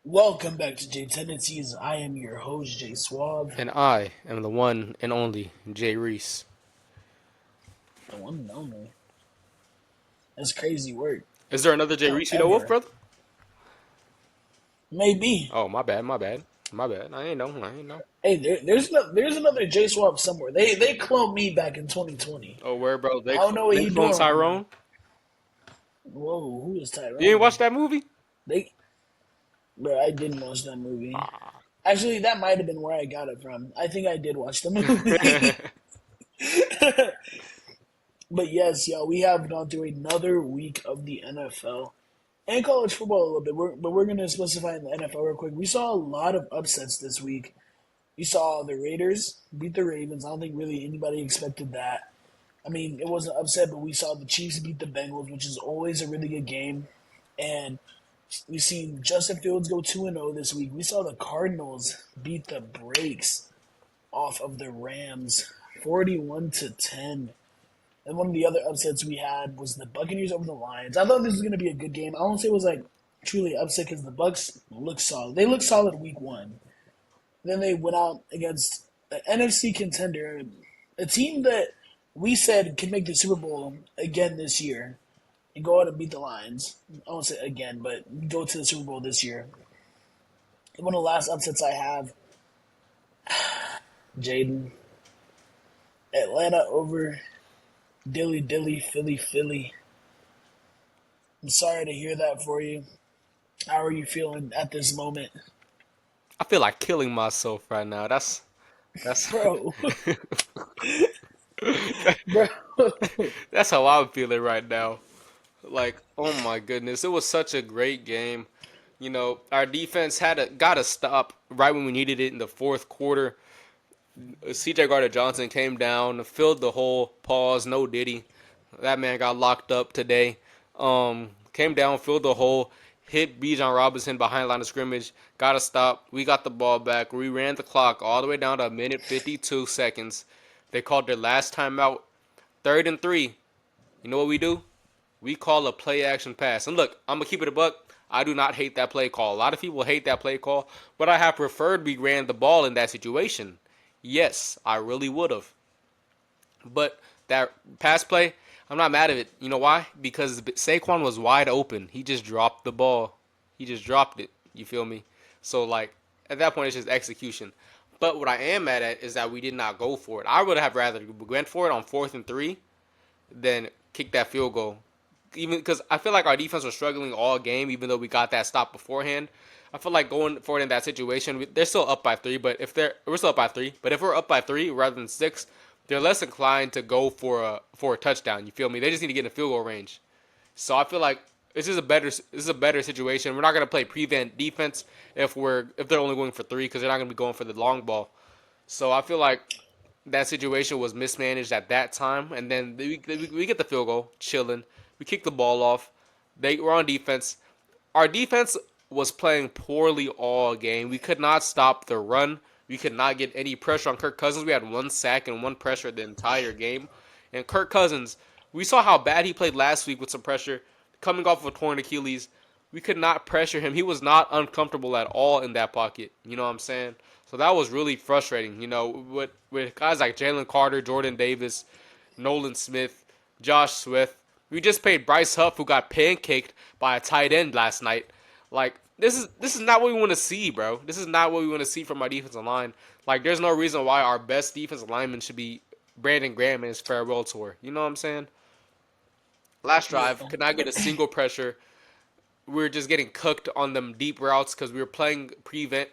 Welcome back to Tendencies. I am your host, Jay Suave, And I am the one and only Jreese. the one and only. That's crazy work. Is there another Jreese you know of, However, brother? maybe. Oh, my bad. I ain't know. Hey, there's another J Suave somewhere. They cloned me back in 2020. Oh, where, bro? I They don't know what they he clone doing right now. Tyrone. Whoa, who is You ain't watch Tyrone? that movie? They, bro, I didn't watch that movie. Ah. Actually, that might have been where I got it from. I think I did watch the movie. But yes, y'all, we have gone through another week of the NFL. And college football a little bit. But we're going to specify in the NFL real quick. We saw a lot of upsets this week. We saw the Raiders beat the Ravens. I don't think really anybody expected that. I mean, it wasn't upset, but we saw the Chiefs beat the Bengals, which is always a really good game. And we've seen Justin Fields go 2-0 this week. We saw the Cardinals beat the brakes off of the Rams 41-10. And one of the other upsets we had was the Buccaneers over the Lions. I thought this was going to be a good game. I won't say it was like truly upset because the Bucks look solid. They look solid week one. Then they went out against the NFC contender, a team that we said could make the Super Bowl again this year and go out and beat the Lions. I won't say again, but go to the Super Bowl this year. And one of the last upsets I have, Jaden, Atlanta over Dilly Dilly Philly Philly. I'm sorry to hear that for you. How are you feeling at this moment, I feel like killing myself right now. That's bro? Bro, that's how I'm feeling right now. Like, oh my goodness, it was such a great game. Our defense got a stop right when we needed it in the fourth quarter. CJ Gardner Johnson came down, filled the hole. Pause. No Diddy. That man got locked up today. Came down, filled the hole, hit Bijan Robinson behind line of scrimmage. Got a stop. We got the ball back. We ran the clock all the way down to a minute 52 seconds. They called their last timeout. 3rd and 3. You know what we do? We call a play action pass. And look, I'm gonna keep it a buck. I do not hate that play call. A lot of people hate that play call, but I have preferred we ran the ball in that situation. Yes, I really would have. But that pass play, I'm not mad at it. You know why? Because Saquon was wide open. He just dropped the ball. He just dropped it. You feel me? So like at that point, it's just execution. But what I am mad at is that we did not go for it. I would have rather went for it on 4th and 3 than kick that field goal. Even because I feel like our defense was struggling all game, even though we got that stop beforehand. I feel like going for it in that situation, they're still up by 3, but if we're still up by 3, but if we're up by 3 rather than 6, they're less inclined to go for a touchdown. You feel me? They just need to get in the field goal range. So I feel like this is a better situation. We're not gonna play prevent defense if they're only going for 3 because they're not gonna be going for the long ball. So I feel like that situation was mismanaged at that time, and then we get the field goal, chilling. We kick the ball off. They were on defense. Our defense was playing poorly all game. We could not stop the run. We could not get any pressure on Kirk Cousins. We had one sack and one pressure the entire game. And Kirk Cousins, we saw how bad he played last week with some pressure coming off of a torn Achilles. We could not pressure him. He was not uncomfortable at all in that pocket. You know what I'm saying? So that was really frustrating. With guys like Jalen Carter, Jordan Davis, Nolan Smith, Josh Swift. We just paid Bryce Huff, who got pancaked by a tight end last night. Like this is not what we want to see, bro. This is not what we want to see from our defensive line. Like there's no reason why our best defensive lineman should be Brandon Graham in his farewell tour. You know what I'm saying? Last drive yeah. could not get a single pressure. We were just getting cooked on them deep routes because we were playing prevent.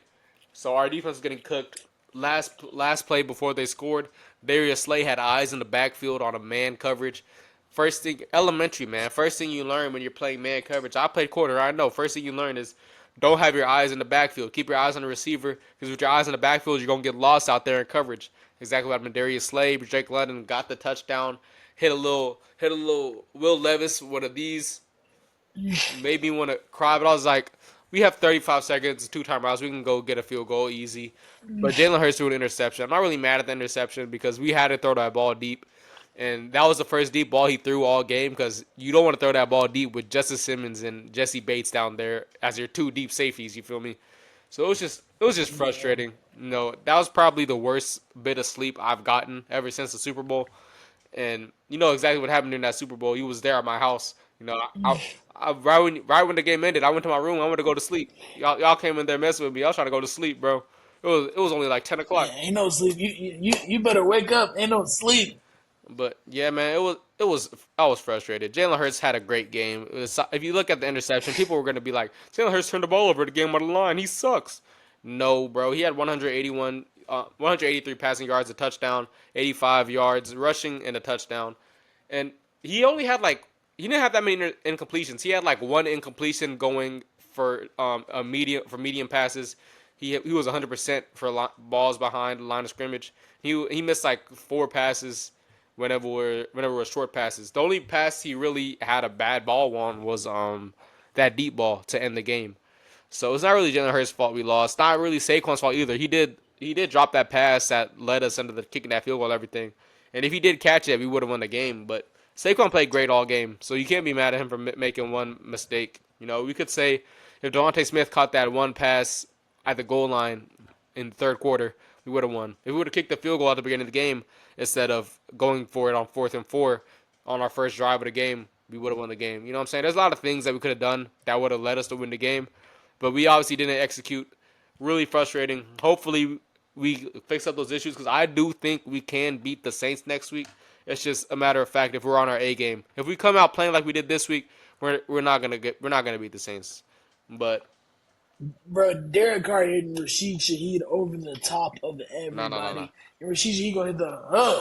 So our defense was getting cooked. Last play before they scored, Darius Slay had eyes in the backfield on a man coverage. First thing, elementary man. First thing you learn when you're playing man coverage. I played quarter. I know. First thing you learn is don't have your eyes in the backfield. Keep your eyes on the receiver because with your eyes in the backfield, you're gonna get lost out there in coverage. Exactly what happened to Darius Slay. Jake London got the touchdown. Hit a little Will Levis. One of these made me want to cry, but I was like, we have 35 seconds, 2 timeouts. We can go get a field goal easy. But Jalen Hurts threw an interception. I'm not really mad at the interception because we had to throw that ball deep. And that was the first deep ball he threw all game because you don't want to throw that ball deep with Justice Simmons and Jesse Bates down there as your two deep safeties. You feel me? So it was just Yeah. frustrating. That was probably the worst bit of sleep I've gotten ever since the Super Bowl. And you know exactly what happened in that Super Bowl. You was there at my house. Right when the game ended, I went to my room. I went to go to sleep. Y'all came in there messing with me. I was trying to go to sleep, bro. It was only like 10 o'clock. Yeah, ain't no sleep. You better wake up. Ain't no sleep. But yeah, man, it was I was frustrated. Jalen Hurts had a great game. If you look at the interception, people were going to be like, Jalen Hurts turned the ball over the game on the line. He sucks. No, bro, he had 183 passing yards, a touchdown, 85 yards rushing, and a touchdown. And he only had he didn't have that many incompletions. He had like one incompletion going for medium passes. He was 100% for balls behind the line of scrimmage. He missed like four passes whenever short passes. The only pass he really had a bad ball on was that deep ball to end the game. So it's not really Jalen Hurts' fault we lost. Not really Saquon's fault either. He did drop that pass that led us into the kicking that field goal and everything. And if he did catch it, we would have won the game. But Saquon played great all game, so you can't be mad at him for making one mistake. We could say if Devontae Smith caught that one pass at the goal line in the third quarter, we would have won. If we would have kicked the field goal at the beginning of the game instead of going for it on 4th and 4 on our first drive of the game, we would have won the game. You know what I'm saying? There's a lot of things that we could have done that would have led us to win the game, but we obviously didn't execute. Really frustrating. Hopefully, we fix up those issues because I do think we can beat the Saints next week. It's just a matter of fact if we're on our A game. If we come out playing like we did this week, we're not gonna beat the Saints. But Bro, Derek Carr hitting Rashid Shaheed over the top of no, no, no, no. everybody. And Rashid Shaheed gonna hit the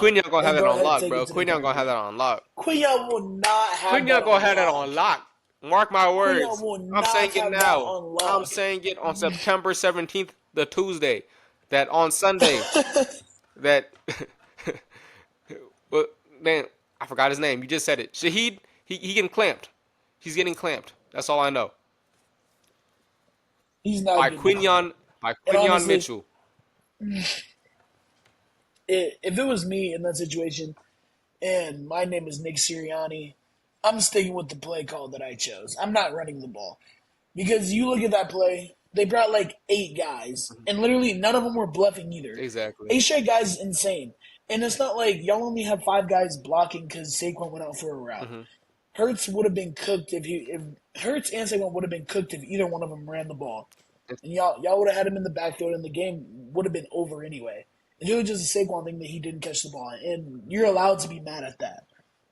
Quinyon gonna have and that go on ahead and lock, take bro. it to the Quinyon gonna have carpet. that on lock. Quinyon will not have that Quinyon gonna on have that lock. on lock. Mark my Quinyon words. will I'm saying not it have that now. on I'm lock. saying it on September 17th, the Tuesday. That on Sunday, that well, man, I forgot his name. You just said it. Shaheed, he getting clamped. He's getting clamped. That's all I know. He's not By getting clamped. Quinyon by And Quinyon honestly, Mitchell. if it was me in that situation and my name is Nick Sirianni, I'm sticking with the play call that I chose. I'm not running the ball. Because you look at that play, they brought like 8 guys, and literally none of them were bluffing either. Exactly. 8 straight guys is insane. And it's not like y'all only have 5 guys blocking because Saquon went out for a route. Hmm. Hurts would have been cooked if Hurts and Saquon would have been cooked if either one of them ran the ball, and y'all would have had him in the backfield, and the game would have been over anyway. It's really just a Saquon thing that he didn't catch the ball, and you're allowed to be mad at that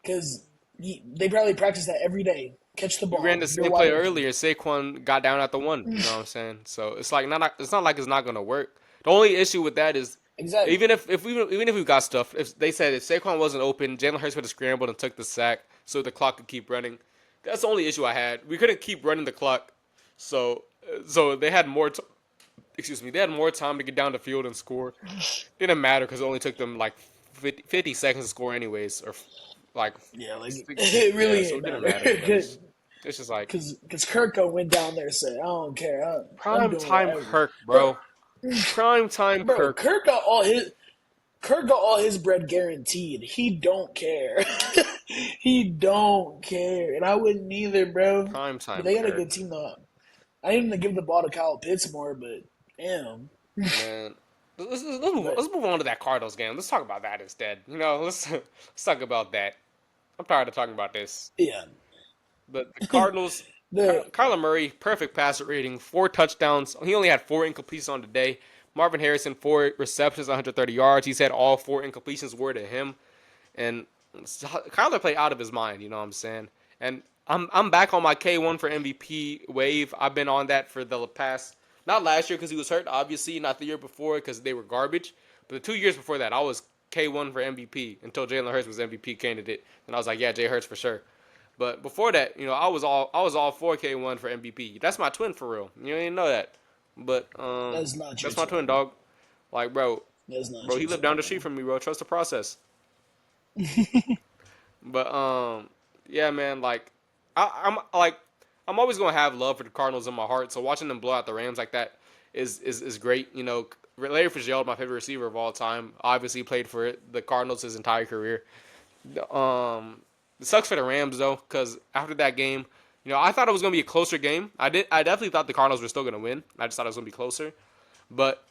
because they probably practice that every day. Catch the We ran ball, the you're same wide play open. earlier. Saquon got down at the one. You know what I'm saying? So it's like it's not like it's not gonna work. The only issue with that is Exactly. even if we got stuff, if they said if Saquon wasn't open, Jalen Hurts would have scrambled and took the sack so the clock could keep running. That's the only issue I had. We couldn't keep running the clock, so they had more. Excuse me, they had more time to get down the field and score. It didn't matter because it only took them like 50 seconds to score anyways, or like Yeah, like 60, it yeah. really So ain't it didn't matter matter. But it's just like because Kirko went down there and said, "I don't care, I'm prime doing time whatever." Kirk, Bro, bro. Prime time bro, Kirk. Kirk got all his bread guaranteed. He don't care. He don't care, and I wouldn't either, bro. Prime But time they got a Kirk. good team though. I need him to give the ball to Kyle Pitts more, but damn. Man. Let's move on to that Cardinals game. Let's talk about that instead. Let's talk about that. I'm tired of talking about this. Yeah, But the Cardinals, the Kyler Murray, perfect passer rating, 4 touchdowns. He only had 4 incompletions on the day. Marvin Harrison, 4 receptions, 130 yards. He said all 4 incompletions were to him. And Kyler played out of his mind, you know what I'm saying? And I'm back on my K1 for MVP wave. I've been on that for the past, not last year because he was hurt, obviously, not the year before because they were garbage. But the 2 years before that, I was K1 for MVP until Jalen Hurts was MVP candidate. And I was like, yeah, Jay Hurts for sure. But before that, I was all for K1 for MVP. That's my twin for real. You didn't know that. But that's not your that's my twin twin. dog. Like, bro, That's not bro, your he lived down twin, the street bro. from me, bro. Trust the process. But yeah, man. Like, I'm always gonna have love for the Cardinals in my heart. So watching them blow out the Rams like that is great. Larry Fitzgerald, my favorite receiver of all time, obviously played for the Cardinals his entire career. The, it sucks for the Rams though, because after that game, I thought it was gonna be a closer game. I definitely thought the Cardinals were still gonna win. I just thought it was gonna be closer, but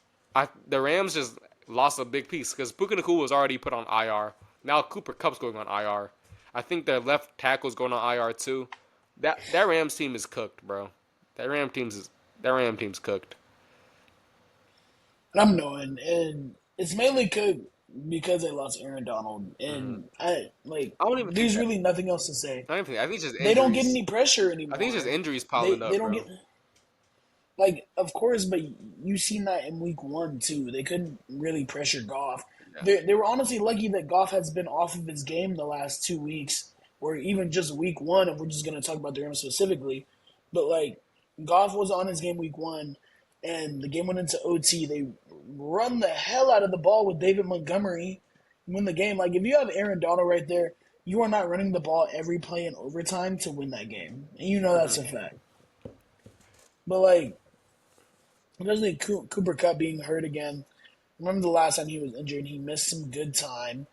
the Rams just lost a big piece because Puka Nakua was already put on IR. Now Cooper Cup's going on IR. I think their left tackle's going on IR too. That Rams team is cooked, bro. That Ram team's cooked. And I'm knowing, and it's mainly because they lost Aaron Donald, Hmm. and I like. I don't even think There's that. really nothing else to say. I think it's just They don't get injuries. any pressure I think it's just anymore. injuries They piling they up, don't bro. get like, of course, but you seen that in week one too. They couldn't really pressure Goff. Yeah. They were honestly lucky that Goff has been off of his game the last 2 weeks, or even just week one. If we're just gonna talk about the Rams specifically, but like Goff was on his game week one, and the game went into OT. They run the hell out of the ball with David Montgomery, win the game. Like if you have Aaron Donald right there, you are not running the ball every play in overtime to win that game, and you know that's a fact. But like especially Cooper Cup being hurt again. Remember the last time he was injured, he missed some good time,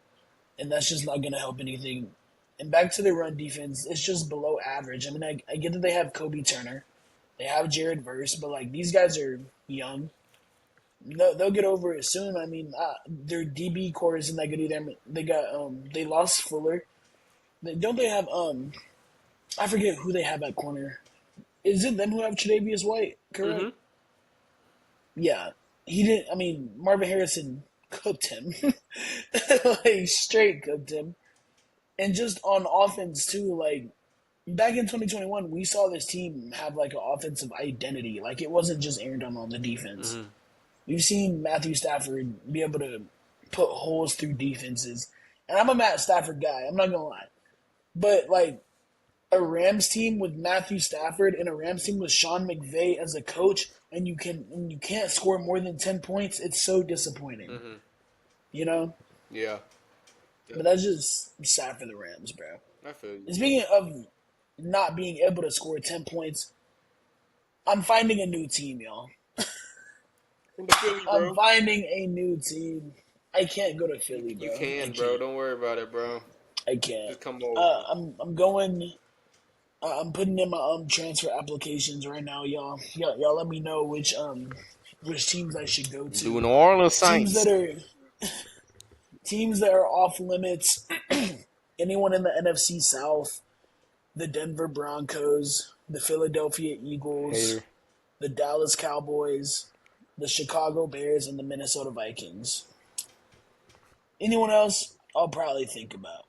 and that's just not going to help anything. And back to the run defense, it's just below average. I mean, I get that they have Kobe Turner, they have Jared Verse, but like these guys are young. They'll get over it soon. I mean, their DB core isn't that good either. They got they lost Fuller. Don't they have I forget who they have at corner. Is it them who have Tre'Davious White? Correct. Hmm. Yeah, he didn't. I mean, Marvin Harrison cooked him, like straight cooked him, and just on offense too. Like back in 2021, we saw this team have like an offensive identity. Like it wasn't just Aaron Donald on the defense. Hmm. We've seen Matthew Stafford be able to put holes through defenses, and I'm a Matt Stafford guy. I'm not gonna lie, but like a Rams team with Matthew Stafford and a Rams team with Sean McVay as a coach, and you can't score more than 10 points. It's so disappointing, Hmm. you know. Yeah. But that's just sad for the Rams, bro. I feel you. And speaking of not being able to score 10 points, I'm finding a new team, y'all. From the Philly, I'm bro. finding a new team. I can't go to You Philly, you bro. I can, bro. can't. Don't worry about it, bro. I can't. Just come over. I'm going. I'm putting in my transfer applications right now, y'all. Y'all let me know which teams I should go Do to. New Orleans Teams Saints. that are teams that are off limits. Anyone in the NFC South, the Denver Broncos, the Philadelphia Eagles, Hater. the Dallas Cowboys, the Chicago Bears, and the Minnesota Vikings. Anyone else, I'll probably think about.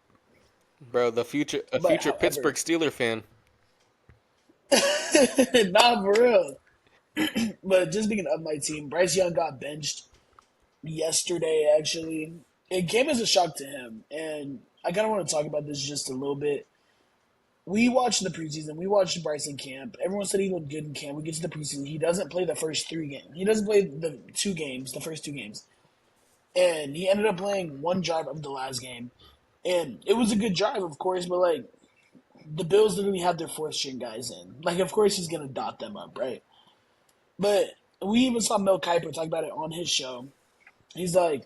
Bro, a But future Pittsburgh however, Steeler fan. not for real. But just speaking of my team, Bryce Young got benched yesterday, actually. It came as a shock to him. And I kind of want to talk about this just a little bit. We watched the preseason. We watched Bryce in camp. Everyone said he looked good in camp. We get to the preseason. He doesn't play the first 3 games. He doesn't play the first 2 games. And he ended up playing one drive of the last game. And it was a good drive, of course, but like the Bills literally had their fourth string guys in. Like, of course he's gonna dot them up, right? But we even saw Mel Kiper talk about it on his show. He's like,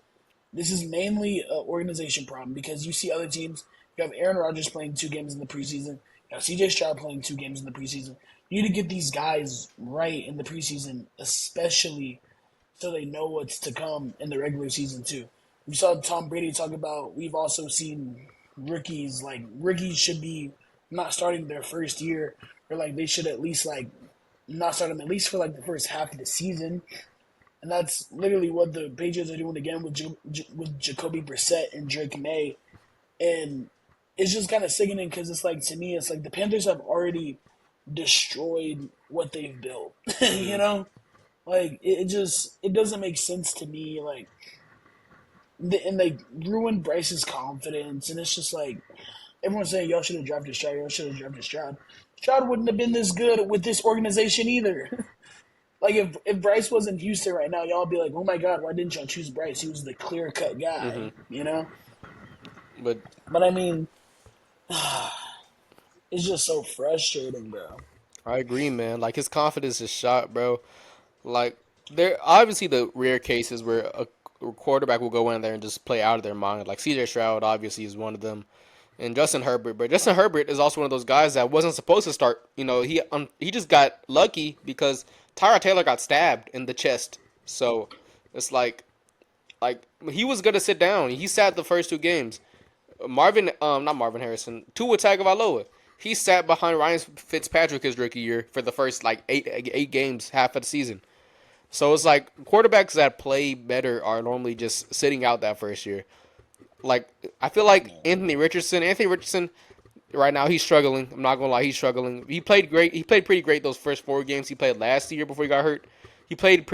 this is mainly an organization problem because you see other teams. You have Aaron Rodgers playing 2 games in the preseason. You have CJ Stroud playing 2 games in the preseason. You need to get these guys right in the preseason, especially so they know what's to come in the regular season too. We saw Tom Brady talk about. We've also seen rookies like rookies should be not starting their first year, or like they should at least like not start them at least for like the first half of the season. And that's literally what the Patriots are doing again with Jacoby Brissett and Drake May. And it's just kind of sickening because it's like, to me, it's like the Panthers have already destroyed what they've built. Hmm. You know, like it doesn't make sense to me. Like, and they ruined Bryce's confidence, and it's just like everyone's saying y'all should have drafted Stroud. Y'all should have drafted Stroud. Stroud wouldn't have been this good with this organization either. Like if Bryce was in Houston right now, y'all would be like, "Oh my God, why didn't y'all choose Bryce? He was the clear cut Hmm. guy," you know. But But I mean, it's just so frustrating, bro. I agree, man. Like his confidence is shot, bro. Like there obviously the rare cases where a quarterback will go in there and just play out of their mind. Like CJ Stroud obviously is one of them. and Justin Herbert. But Justin Herbert is also one of those guys that wasn't supposed to start. He just got lucky because Tyrod Taylor got stabbed in the chest. So it's like he was gonna sit down. He sat the first two games. Not Marvin Harrison, Tua Tagovailoa. He sat behind Ryan Fitzpatrick his rookie year for the first like eight games, half of the season. So it's like quarterbacks that play better are normally just sitting out that first year. Like I feel like Yeah. Anthony Richardson. Anthony Richardson right now he's struggling. I'm not gonna lie, he's struggling. He played great. He played pretty great those first four games he played last year before he got hurt. Played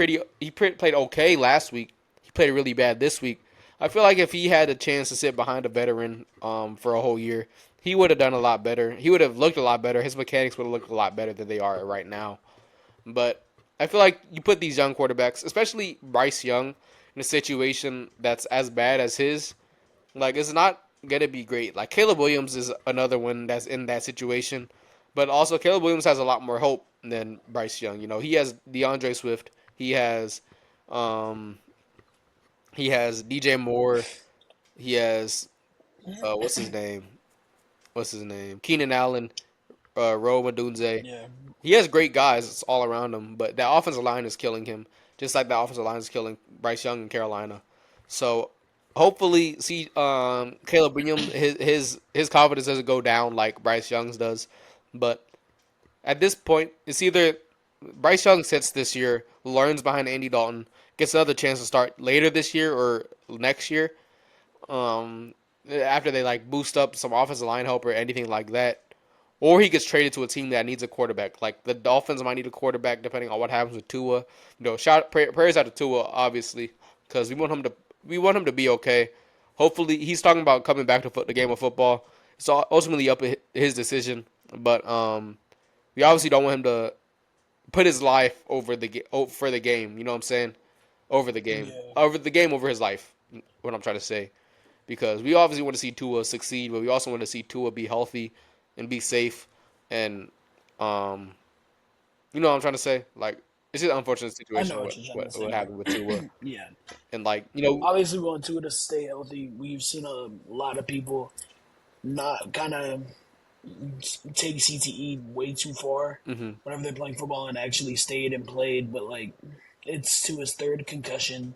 okay last week. He played really bad this week. I feel like if he had a chance to sit behind a veteran for a whole year, he would have done a lot better. He would have looked a lot better. His mechanics would have looked a lot better than they are right now. But I feel like you put these young quarterbacks, especially Bryce Young, in a situation that's as bad as his, like it's not gonna be great. Like Caleb Williams is another one that's in that situation, but also Caleb Williams has a lot more hope than Bryce Young. He has DeAndre Swift, he has, um, he has DJ Moore, he has what's his name? What's his name? Keenan Allen, Roe Madunze. Yeah. He has great guys all around him, but that offensive line is killing him, just like the offensive line is killing Bryce Young in Carolina. So hopefully, see Caleb Williams, his confidence doesn't go down like Bryce Young's does. But at this point, it's either Bryce Young sits this year, learns behind Andy Dalton, gets another chance to start later this year or next year, after they like boost up some offensive line help or anything like that, or he gets traded to a team that needs a quarterback. Like the Dolphins might need a quarterback depending on what happens with Tua. Prayers out to Tua, obviously, because we want him to be okay. Hopefully, he's talking about coming back to the game of football. It's ultimately up to his decision, but we obviously don't want him to put his life for the game. You know what I'm saying? Yeah. Over the game, over his life. What I'm trying to say, because we obviously want to see Tua succeed, but we also want to see Tua be healthy and be safe. And um, you know what I'm trying to say? Like it's just an unfortunate I situation know what you're trying to what say. happened with Tua, Yeah. and like Obviously, we want Tua to stay healthy. We've seen a lot of people not kind of take CTE way too far mhm. whenever they're playing football and actually stayed and played. But like, it's to his third concussion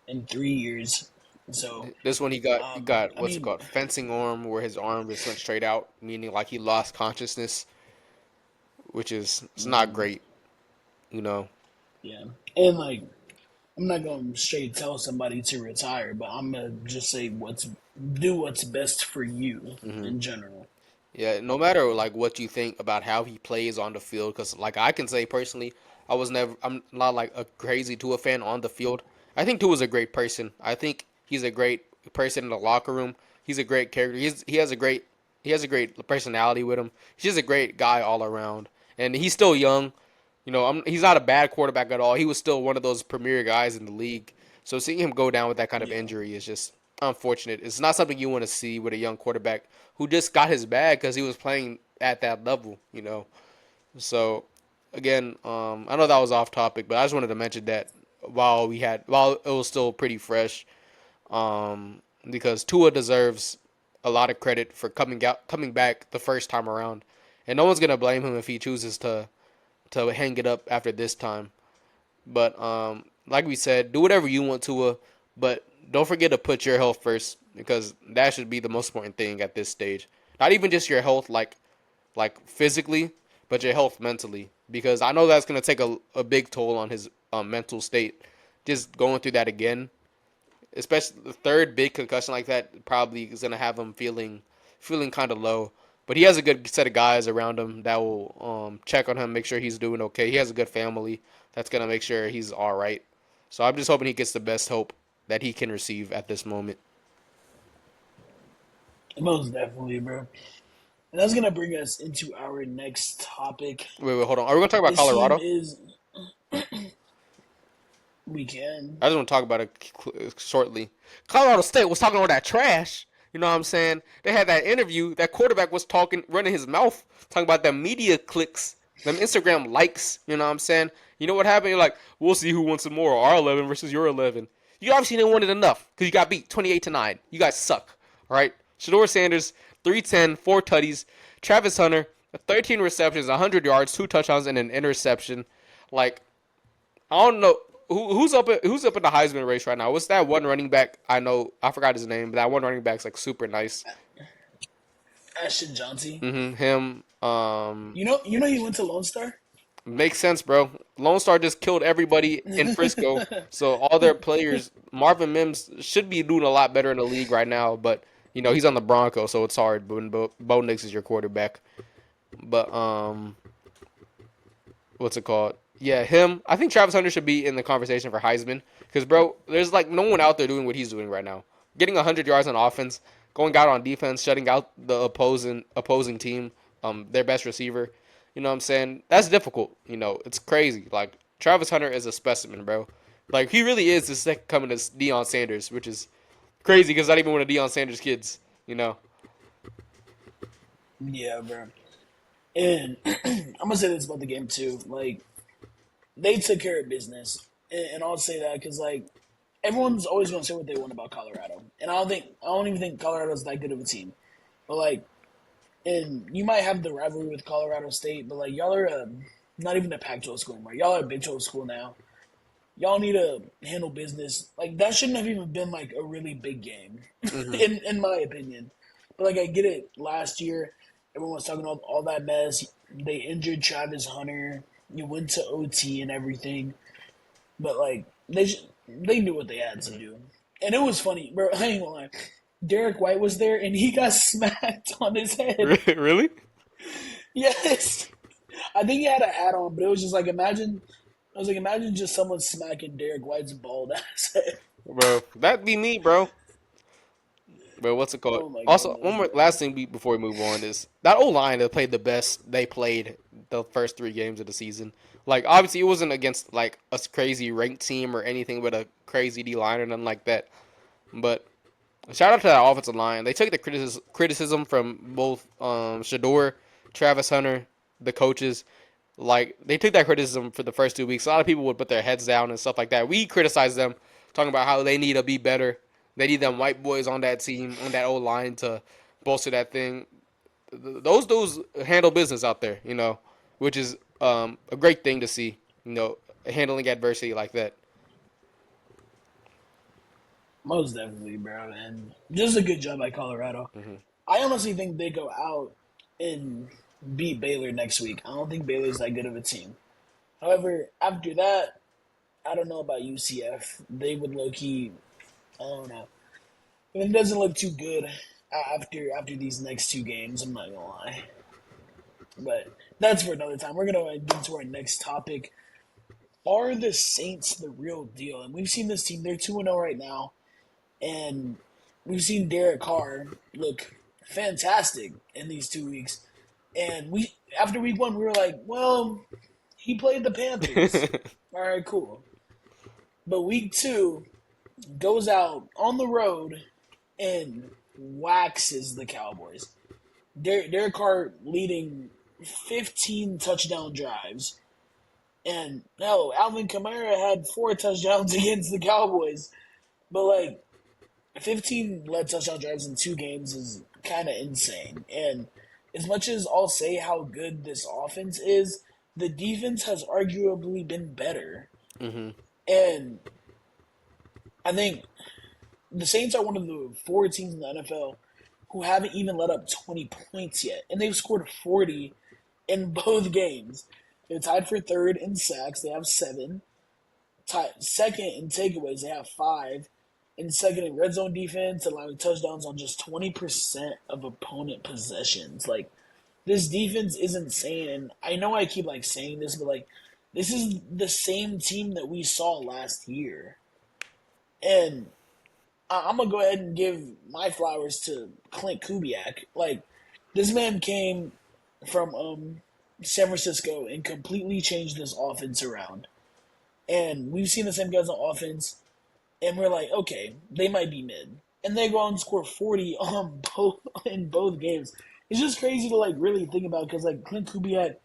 in 3 years. So, This one he got I what's it mean, called, fencing arm, where his arm just went straight out, meaning like he lost consciousness, which is it's not great, you know. yeah, and like, I'm not gonna straight tell somebody to retire, but I'm gonna just say do what's best for you Hmm. in general. Yeah, no matter like what you think about how he plays on the field, because like I can say personally, I'm not like a crazy Tua fan on the field. I think Tua's a great person. I think he's a great person in the locker room. He's a great character. He has a great personality with him. He's just a great guy all around, and he's still young. He's not a bad quarterback at all. He was still one of those premier guys in the league. So seeing him go down with that kind of Yeah, injury is just unfortunate. It's not something you want to see with a young quarterback who just got his bag because he was playing at that level. So again, I know that was off topic, but I just wanted to mention that while it was still pretty fresh, because Tua deserves a lot of credit for coming back the first time around, and no one's gonna blame him if he chooses to hang it up after this time. But like we said, do whatever you want to, but don't forget to put your health first because that should be the most important thing at this stage. Not even just your health, like physically, but your health mentally, because I know that's gonna take a big toll on his mental state. Just going through that again, especially the third big concussion like that, probably is gonna have him feeling kind of low. But he has a good set of guys around him that will check on him, make sure he's doing okay. He has a good family that's gonna make sure he's all right. So I'm just hoping he gets the best hope that he can receive at this moment. most definitely, bro. And that's gonna bring us into our next topic. Wait, hold on. Are we gonna talk about This team Colorado? is we can. I just want to talk about it shortly. Colorado State was talking all that trash. You know what I'm saying? They had that interview. That quarterback was talking, running his mouth, talking about the media clicks, them Instagram likes. You know what I'm saying? You know what happened? You're like, we'll see who wants some more. Our 11 versus your 11. You obviously didn't want it enough because you got beat 28-9. You guys suck. All right. Shador Sanders 310, 4 tutties. Travis Hunter, 13 receptions, 100 yards, 2 touchdowns, and an interception. Like, I don't know who's up in the Heisman race right now. What's that one running back? I know I forgot his name, but that one running back's like super nice. Ashton Johnson. Him. You know he went to Lone Star. Makes sense, bro. Lone Star just killed everybody in Frisco, so all their players, Marvin Mims should be doing a lot better in the league right now. But he's on the Broncos, so it's hard when Bo Nix is your quarterback. But what's it called? Yeah, him. I think Travis Hunter should be in the conversation for Heisman because, bro, there's like no one out there doing what he's doing right now. Getting 100 yards on offense, going out on defense, shutting out the opposing team, their best receiver. You know what I'm saying? That's difficult. It's crazy. Like Travis Hunter is a specimen, bro. Like he really is the second coming to Deion Sanders, which is crazy because not even one of Deion Sanders' kids. You know. Yeah, bro. And I'm gonna say this about the game too. Like they took care of business, and I'll say that because like everyone's always gonna say what they want about Colorado, and I don't even think Colorado's that good of a team. But like, and you might have the rivalry with Colorado State, but like y'all are not even a Pac-12 school anymore. Y'all are a Big 12 school now. Y'all need to handle business. Like that shouldn't have even been like a really big game, Mm-hmm. in my opinion. But like I get it. Last year, everyone was talking about all that mess. They injured Travis Hunter. You went to OT and everything, but like they knew what they had to do, and it was funny, bro. I ain't gonna lie. Derek White was there, and he got smacked on his head. Really, Yes, I think he had a hat on, but it was just like imagine. I was like, imagine just someone smacking Derek White's bald ass head. bro? That'd be me, bro. But what's it called? Oh my Also, goodness, one more bro. last thing before we move on is that O line that played the best they played the first 3 games of the season. Like obviously it wasn't against like a crazy ranked team or anything but a crazy D line or nothing like that. But shout out to that offensive line. They took the criticism from both Shador, Travis Hunter, the coaches. Like they took that criticism for the first 2 weeks. A lot of people would put their heads down and stuff like that. We criticized them, talking about how they need to be better. They need them white boys on that team, on that old line to bolster that thing. Those dudes handle business out there, which is a great thing to see. Handling adversity like that. Most definitely, bro. And just a good job by Colorado. Hmm. I honestly think they go out and beat Baylor next week. I don't think Baylor's that good of a team. However, after that, I don't know about UCF. They would low key. I don't know. It doesn't look too good after these next 2 games. I'm not gonna lie, but that's for another time. We're gonna get into our next topic. Are the Saints the real deal? And we've seen this team. They're 2-0 right now, and we've seen Derek Carr look fantastic in these 2 weeks. And we after week 1, we were like, well, he played the Panthers. All right, cool. But week 2 goes out on the road and waxes the Cowboys. Derek Carr leading 15 touchdown drives. And no, Alvin Kamara had 4 touchdowns against the Cowboys. But like 15 led touchdown drives in 2 games is kind of insane. And as much as I'll say how good this offense is, the defense has arguably been better. Hmm. And I think the Saints are one of the 4 teams in the NFL who haven't even let up 20 points yet. And they've scored 40 in both games. They're tied for third in sacks. They have 7. Second in takeaways. They have 5. And second in red zone defense, allowing touchdowns on just 20% of opponent possessions. Like, this defense is insane. And I know I keep, like, saying this, but, like, this is the same team that we saw last year. And I'm gonna go ahead and give my flowers to Clint Kubiak. Like this man came from San Francisco and completely changed this offense around. And we've seen the same guys on offense, and we're like, okay, they might be mid, and they go out and score 40 on both in both games. It's just crazy to like really think about because like Clint Kubiak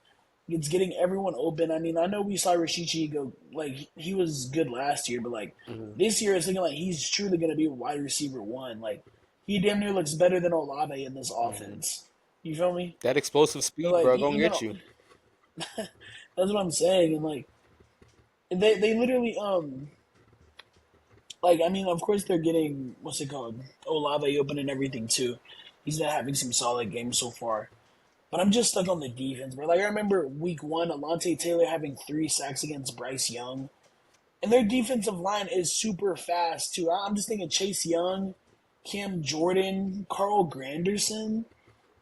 it's getting everyone open. I mean, I know we saw Rashichi go like he was good last year, but like Hmm. this year it's looking like he's truly going to be wide receiver 1. Like he damn near looks better than Olave in this Hmm. offense. You feel me? That explosive So speed, like bro, gonna even get you. that's what I'm saying, and like they literally like I mean of course they're getting what's it called Olave open and everything too. He's not having some solid games so far. But I'm just stuck on the defense, bro. Like I remember week one, Alontae Taylor having 3 sacks against Bryce Young. And their defensive line is super fast too. I'm just thinking Chase Young, Cam Jordan, Carl Granderson.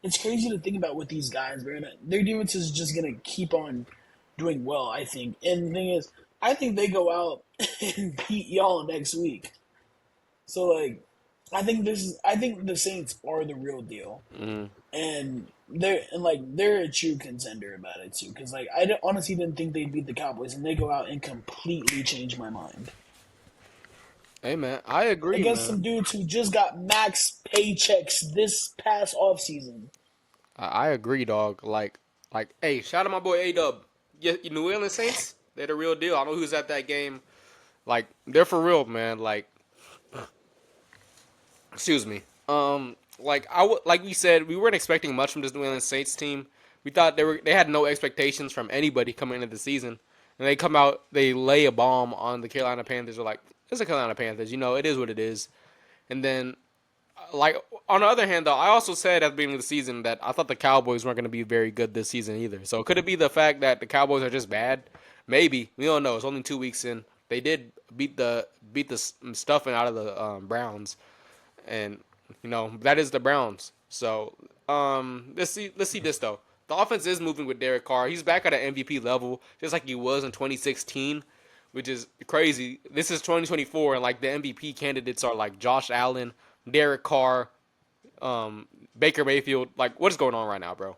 It's crazy to think about with these guys, man. Their defense is just gonna keep on doing well, I think. And the thing is, I think they go out and beat y'all next week. So like, I think the Saints are the real deal, Hmm. and they're a true contender about it too. Because like honestly didn't think they'd beat the Cowboys, and they go out and completely change my mind Hey man, I agree, against man. some dudes who just got max paychecks this past offseason. I agree, dog. Hey, shout out my boy A Dub. Yeah, New Orleans Saints, they're the real deal. I know who's at that game. Like, they're for real, man. Like, excuse me. Like we said, we weren't expecting much from this New Orleans Saints team. We thought they had no expectations from anybody coming into the season, and they come out, they lay a bomb on the Carolina Panthers. They're like, it's the Carolina Panthers, it is what it is. And then, like, on the other hand, though, I also said at the beginning of the season that I thought the Cowboys weren't going to be very good this season either. So could it be the fact that the Cowboys are just bad? Maybe, we don't know. It's only 2 weeks in. They did beat the stuffing out of the Browns, and that is the Browns. So let's see this though. The offense is moving with Derek Carr. He's back at an MVP level, just like he was in 2016, which is crazy. This is 2024, and like the MVP candidates are like Josh Allen, Derek Carr, Baker Mayfield. Like, what is going on right now, bro?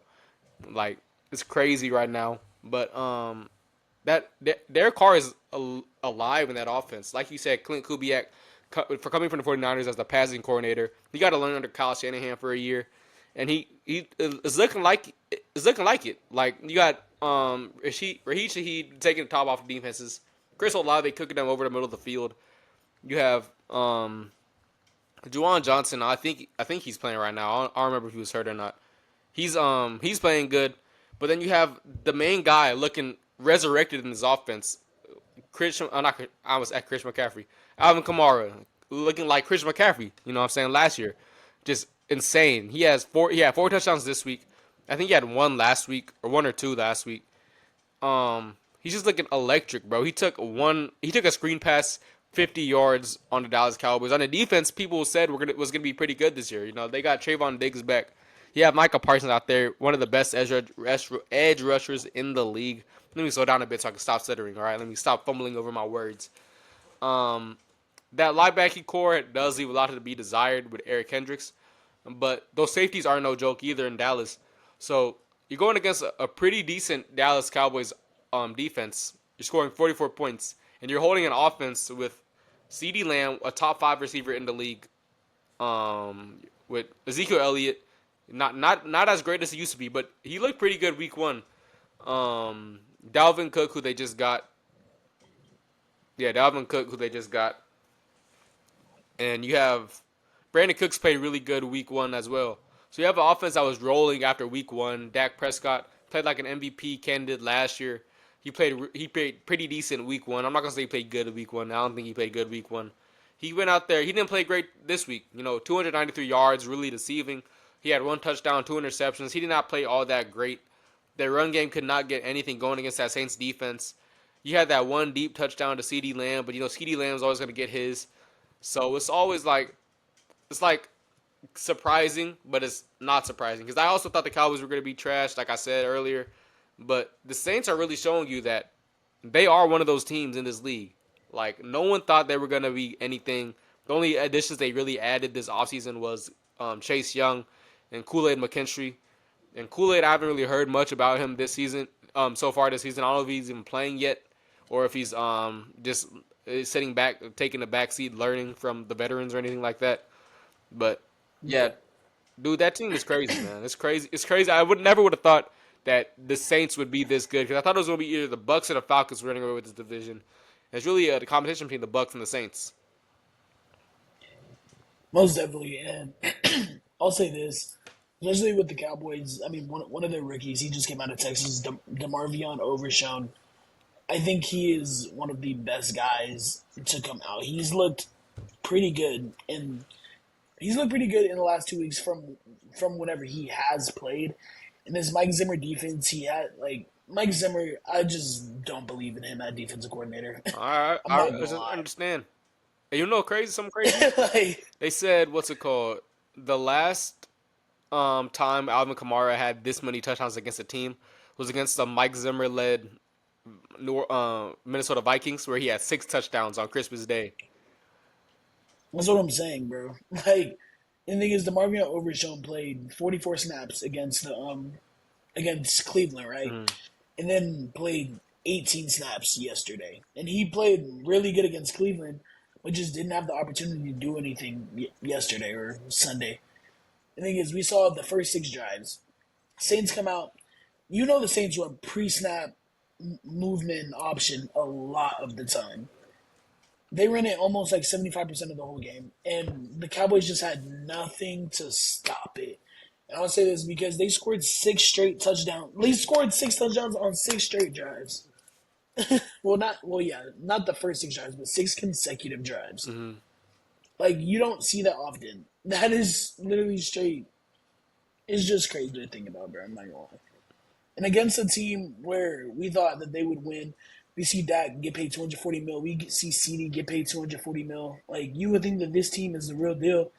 Like, it's crazy right now. But Derek Carr is alive in that offense. Like you said, Clint Kubiak, for coming from the 49ers as the passing coordinator, he got to learn under Kyle Shanahan for a year, and he is looking like it. Like, you got Raheem Shaheed taking the top off the defenses, Chris Olave cooking them over the middle of the field. You have Juwan Johnson. I think he's playing right now. I don't remember if he was hurt or not. He's playing good, but then you have the main guy looking resurrected in his offense. I was at Chris McCaffrey. Alvin Kamara looking like Chris McCaffrey. You know what I'm saying? Last year, just insane. He had 4 touchdowns this week. I think he had one last week or one or two last week. He's just looking electric, bro. He took a screen pass 50 yards on the Dallas Cowboys. On the defense, people said was gonna be pretty good this year. They got Trayvon Diggs back. You have Micah Parsons out there, one of the best edge rushers in the league. Let me slow down a bit so I can stop stuttering. All right, let me stop fumbling over my words. Um, that linebacking core does leave a lot to be desired with Eric Hendricks, but those safeties are no joke either in Dallas. So you're going against a pretty decent Dallas Cowboys defense. You're scoring 44 points, and you're holding an offense with CeeDee Lamb, a top 5 receiver in the league, with Ezekiel Elliott, not as great as he used to be, but he looked pretty good week one. Dalvin Cook, who they just got, Dalvin Cook, who they just got, and you have Brandon Cooks played really good week one as well. So you have an offense that was rolling after week one. Dak Prescott played like an MVP candidate last year. He played pretty decent week one. I'm not gonna say he played good week one. I don't think he played good week one. He went out there. He didn't play great this week. 293 yards, really deceiving. He had 1 touchdown, 2 interceptions. He did not play all that great. Their run game could not get anything going against that Saints defense. You had that one deep touchdown to CeeDee Lamb, but CeeDee Lamb's always going to get his. So it's like surprising, but it's not surprising because I also thought the Cowboys were going to be trash, like I said earlier. But the Saints are really showing you that they are one of those teams in this league. Like, no one thought they were going to be anything. The only additions they really added this offseason was Chase Young and Kool-Aid McKinstry. And Kool-Aid, I haven't really heard much about him this season, so far this season. I don't know if he's even playing yet or if he's just sitting back, taking a back seat, learning from the veterans or anything like that. But yeah, Yeah. dude, that team is crazy, man. It's crazy. It's crazy. I never would have thought that the Saints would be this good because I thought it was going to be either the Bucks or the Falcons running away with this division. It's really the competition between the Bucks and the Saints. Most definitely, and I'll say this, especially with the Cowboys. I mean, one of their rookies, he just came out of Texas, DeMarvion Overshown. I think he is one of the best guys to come out. Pretty good, and he's looked pretty good in the last 2 weeks from whenever he has played. In this Mike Zimmer defense, he had like Mike Zimmer. I just don't believe in him as defensive coordinator. I'm I not gonna just lie. understand. And you know, crazy, something crazy. Like, They said, what's it called? The last time Alvin Kamara had this many touchdowns against a team was against the Mike Zimmer led Minnesota Vikings, where he had 6 touchdowns on Christmas Day. that's what I'm saying, bro. Like, and the thing is, DeMarvion Overshown played 44 snaps against Cleveland, right? Mm-hmm. And then played 18 snaps yesterday. And he played really good against Cleveland, but just didn't have the opportunity to do anything yesterday or Sunday. The thing is, we saw the first 6 drives. Saints come out. You know the Saints were pre-snap movement option a lot of the time. They ran it almost like 75% of the whole game. And the Cowboys just had nothing to stop it. And I'll say this because they scored 6 straight touchdowns. They scored 6 touchdowns on 6 straight drives. Not the first 6 drives, but 6 consecutive drives. Mm-hmm. Like you don't see that often. That is literally straight. It's just crazy to think about, bro. I'm not gonna lie. And against a team where we thought that they would win, we see Dak get paid 240 mil. We see CD get paid 240 mil. Like you would think that this team is the real deal.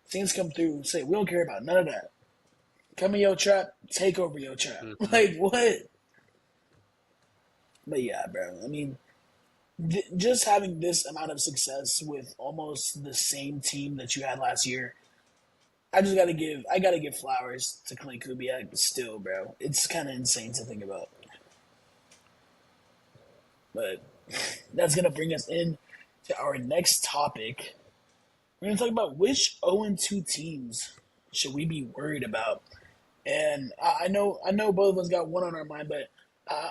Saints come through, say we don't care about none of that. Come in your trap, take over your trap. Mm-hmm. Like what? But yeah, bro. I mean, just having this amount of success with almost the same team that you had last year, I gotta give flowers to Clint Kubiak. Still, bro, it's kind of insane to think about. But that's gonna bring us in to our next topic. We're gonna talk about which 0-2 teams should we be worried about. And I know, both of us got one on our mind, but uh,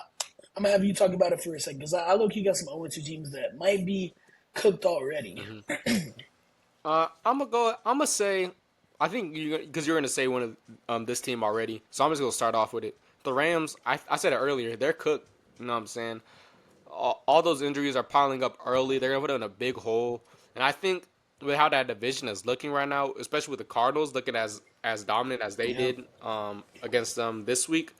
I'm gonna have you talk about it for a second because I look, you got some 0-2 teams that might be cooked already. Mm-hmm. I'm gonna go. I'm gonna say. I think you because you're gonna say one of this team already, so I'm just gonna start off with it. The Rams. I said it earlier. They're cooked. You know what I'm saying? All those injuries are piling up early. They're gonna put them in a big hole. And I think with how that division is looking right now, especially with the Cardinals looking as dominant as they Yeah, did against them this week,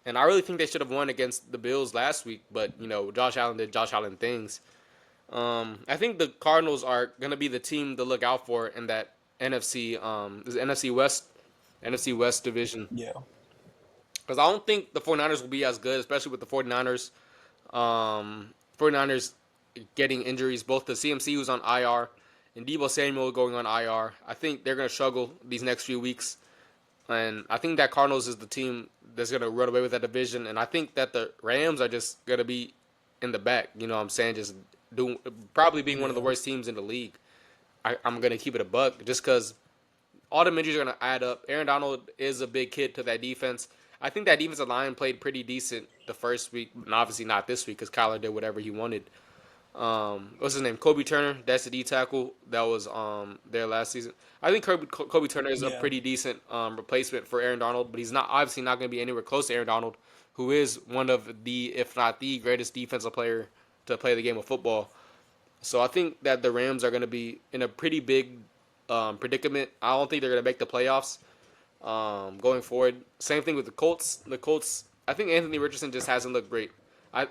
and I really think they should have won against the Bills last week. But you know, Josh Allen did Josh Allen things. I think the Cardinals are gonna be the team to look out for in that NFC is it NFC West division yeah, because I don't think the 49ers will be as good, especially with the 49ers getting injuries. Both the CMC who's on IR and Debo Samuel going on IR. I think they're gonna struggle these next few weeks, and I think that Cardinals is the team that's gonna run away with that division. And I think that the Rams are just gonna be in the back. You know what I'm saying? Just doing probably being one of the yeah, worst teams in the league. I'm gonna keep it a buck just because all the injuries are gonna add up. Aaron Donald is a big hit to that defense. I think that defensive line played pretty decent the first week, and obviously not this week because Kyler did whatever he wanted. What's his name? Kobe Turner. That's the D tackle that was there last season. I think Kobe Turner is a yeah, pretty decent replacement for Aaron Donald, but he's not obviously not going to be anywhere close to Aaron Donald, who is one of the, if not the greatest defensive player to play the game of football. So I think that the Rams are going to be in a pretty big predicament. I don't think they're going to make the playoffs going forward. Same thing with the Colts. The Colts, I think Anthony Richardson just hasn't looked great.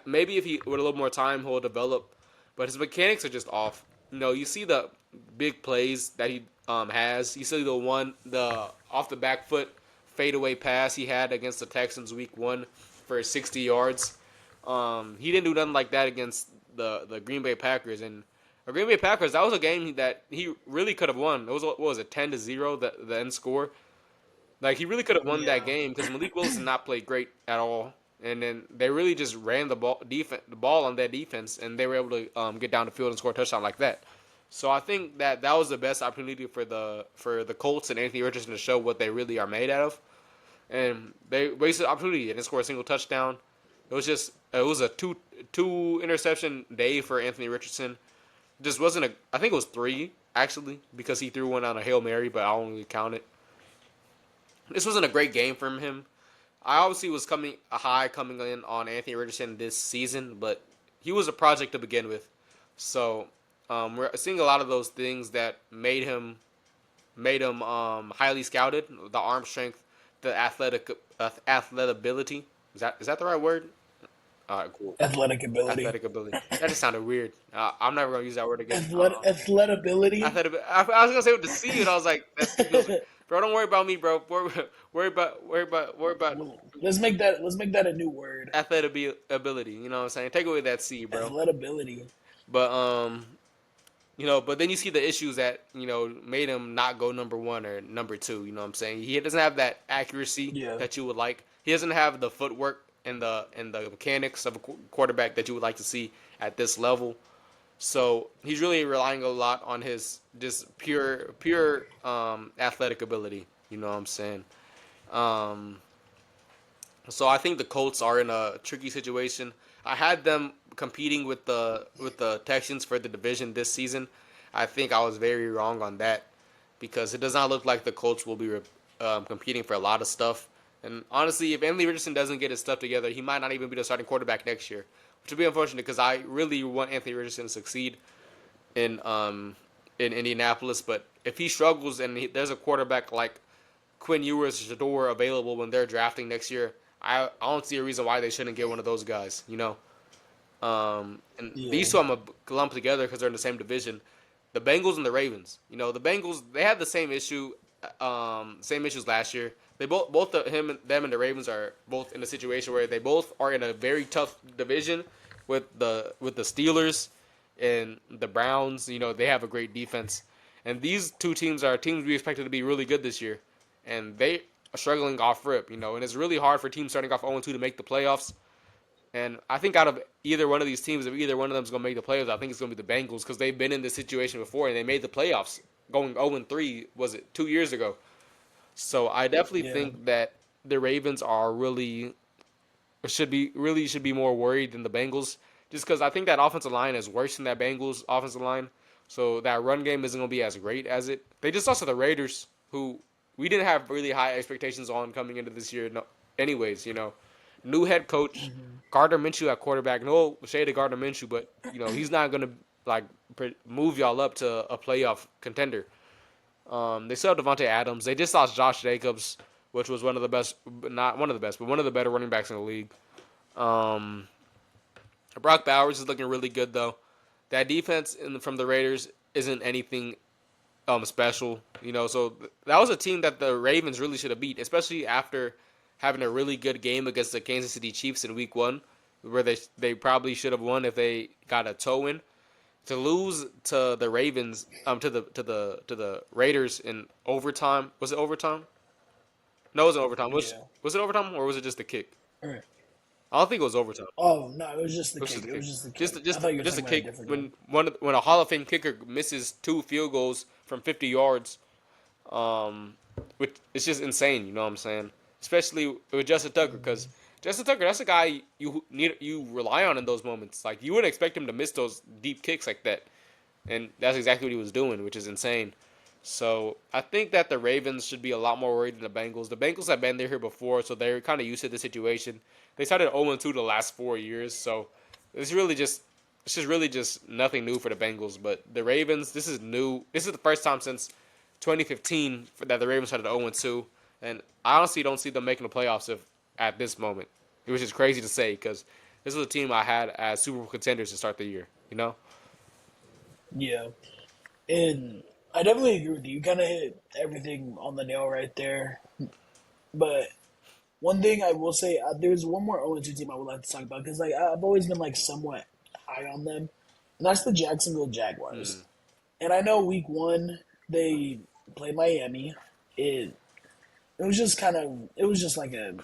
Maybe if he with a little more time, he'll develop, but his mechanics are just off. You know, you see the big plays that he has. You see the off the back foot fadeaway pass he had against the Texans week 1 for 60 yards. He didn't do nothing like that against the Green Bay Packers. And the Green Bay Packers, that was a game that he really could have won. It was what was it, 10-0, the end score. Like he really could have won that yeah, game because Malik Willis did not play great at all. And then they really just ran the ball on that defense, and they were able to get down the field and score a touchdown like that. So I think that was the best opportunity for the Colts and Anthony Richardson to show what they really are made out of. And they wasted the opportunity and didn't score a single touchdown. It was a two interception day for Anthony Richardson. Just wasn't a. I think it was 3 actually, because he threw one on a Hail Mary, but I don't really count it. This wasn't a great game from him. I obviously was coming a high coming in on Anthony Richardson this season, but he was a project to begin with. So we're seeing a lot of those things that made him highly scouted. The arm strength, the athletic ability. Is that the right word? All right, cool. Athletic ability. Athletic ability. That just sounded weird. I'm never gonna use that word again. Athletability. I was gonna say with the C, and I was like, that C feels. Bro, don't worry about me, bro. Worry about Let's make that a new word. athletic ability. You know what I'm saying? Take away that C, bro. Athletability. But but then you see the issues that made him not go number one or number two. You know what I'm saying? He doesn't have that accuracy Yeah. that you would like. He doesn't have the footwork and the mechanics of a quarterback that you would like to see at this level. So he's really relying a lot on his just pure athletic ability. You know what I'm saying? Um, so I think the Colts are in a tricky situation. I had them competing with the Texans for the division this season. I think I was very wrong on that because it does not look like the Colts will be competing for a lot of stuff. And honestly, if Anthony Richardson doesn't get his stuff together, he might not even be the starting quarterback next year, which would be unfortunate because I really want Anthony Richardson to succeed in in Indianapolis. But if he struggles and there's a quarterback like Quinn Ewers, Shador available when they're drafting next year, I don't see a reason why they shouldn't get one of those guys. And Yeah. these two I'm gonna lump together because they're in the same division. The Bengals and the Ravens. The Bengals they had the same issues last year. They both them and the Ravens are both in a situation where they both are in a very tough division with the Steelers and the Browns. They have a great defense, and these two teams are teams we expected to be really good this year, and they are struggling off rip. And it's really hard for teams starting off 0-2 to make the playoffs. And I think out of either one of these teams, if either one of them is going to make the playoffs, I think it's going to be the Bengals because they've been in this situation before and they made the playoffs going 0-3, was it 2 years ago? So I definitely Yeah. think that the Ravens are should be more worried than the Bengals, just because I think that offensive line is worse than that Bengals offensive line. So that run game isn't going to be as great as it. They just lost to the Raiders, who we didn't have really high expectations on coming into this year. No, anyways, new head coach, Hmm. Gardner Minshew at quarterback. No shade to Gardner Minshew, but he's not going to like move y'all up to a playoff contender. They still have Devontae Adams. They just lost Josh Jacobs, which was one of the best, not one of the best, but one of the better running backs in the league. Um, Brock Bowers is looking really good though. That defense from the Raiders isn't anything special, So that was a team that the Ravens really should have beat, especially after having a really good game against the Kansas City Chiefs in Week 1, where they probably should have won if they got a toe in. To lose to the Ravens, to the Raiders in overtime. Was it overtime? No, it wasn't overtime. Yeah. Was it overtime or was it just a kick? All right. I don't think it was overtime. Oh no, it was just the It was just kick. a It kick. was just the Just kick. I just thought you were just a talking about a kick different when game. when a Hall of Fame kicker misses 2 field goals from 50 yards. Um, which it's just insane. You know what I'm saying? Especially with Justin Tucker, because Justin Tucker, that's a guy you rely on in those moments. Like you wouldn't expect him to miss those deep kicks like that, and that's exactly what he was doing, which is insane. So I think that the Ravens should be a lot more worried than the Bengals. The Bengals have been there here before, so they're kind of used to the situation. They started 0-2 the last 4 years, so it's just really just nothing new for the Bengals. But the Ravens, this is new. This is the first time since 2015 that the Ravens started 0-2, and I honestly don't see them making the playoffs if at this moment. It was just crazy to say because this was a team I had as Super Bowl contenders to start the year. You know? Yeah, and I definitely agree with you. You kind of hit everything on the nail right there. But one thing I will say, there's one more 0-2 team I would like to talk about because I've always been like somewhat high on them, and that's the Jacksonville Jaguars. Mm, And I know Week 1 they played Miami. It was just it was just like a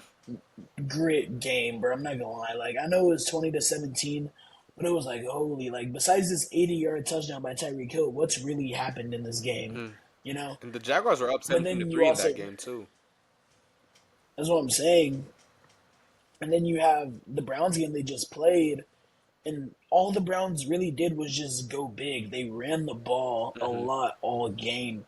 grit game, bro. I'm not gonna lie. Like I know it was 20-17, but it was like holy. Like besides this 80-yard touchdown by Tyreek Hill, what's really happened in this game? mm. You know. And the Jaguars were up But 17 to then you three in also that game too. that's what I'm saying. And then you have the Browns game they just played. And all the Browns really did was just go big. They ran the ball a Hmm. lot all game.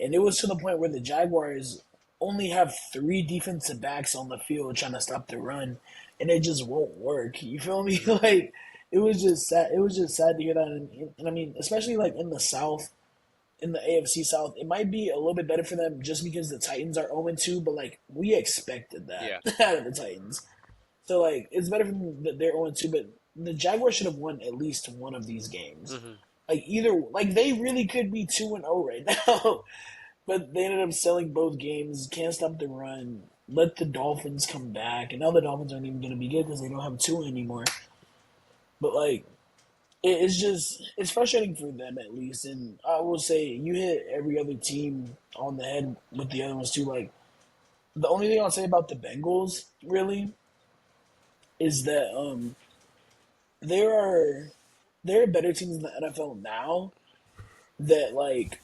And it was to the point where the Jaguars only have three defensive backs on the field trying to stop the run, and it just won't work. You feel me? Hmm. Like it was just sad. It was just sad to hear that. And I mean, especially like in the South, in the AFC South, it might be a little bit better for them just because the Titans are 0-2, but like we expected that Yeah. out of the Titans. So like it's better for them that they're 0-2, but the Jaguars should have won at least one of these games. Hmm. Like either like they really could be 2-0 right now. But they ended up selling both games, can't stop the run, let the Dolphins come back, and now the Dolphins aren't even gonna be good because they don't have Tua anymore. But like it's just it's frustrating for them at least, and I will say you hit every other team on the head with the other ones too. Like the only thing I'll say about the Bengals really is that there are there are better teams in the NFL now that like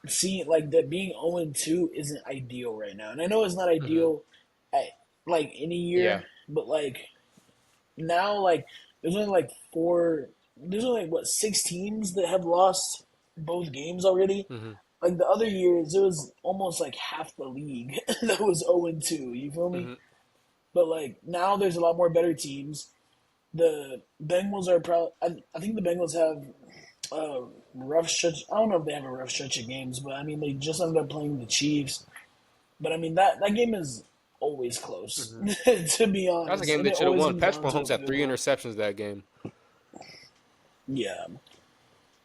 see like that being 0-2 isn't ideal right now. And I know it's not Hmm. ideal at like any Yeah. year, but like now like there's only like four there's only like what six teams that have lost both games already. Hmm. Like the other years it was almost like half the league that was 0-2, you feel me? Hmm. But like now there's a lot more better teams. The Bengals are probably I think the Bengals have rough stretch. I don't know if they have a rough stretch of games, but I mean they just ended up playing the Chiefs. But I mean that game is always close, Hmm. to be That's a honest, game and they it should have always won. comes Patrick down to a Mahomes had field three goal. interceptions that game. Yeah,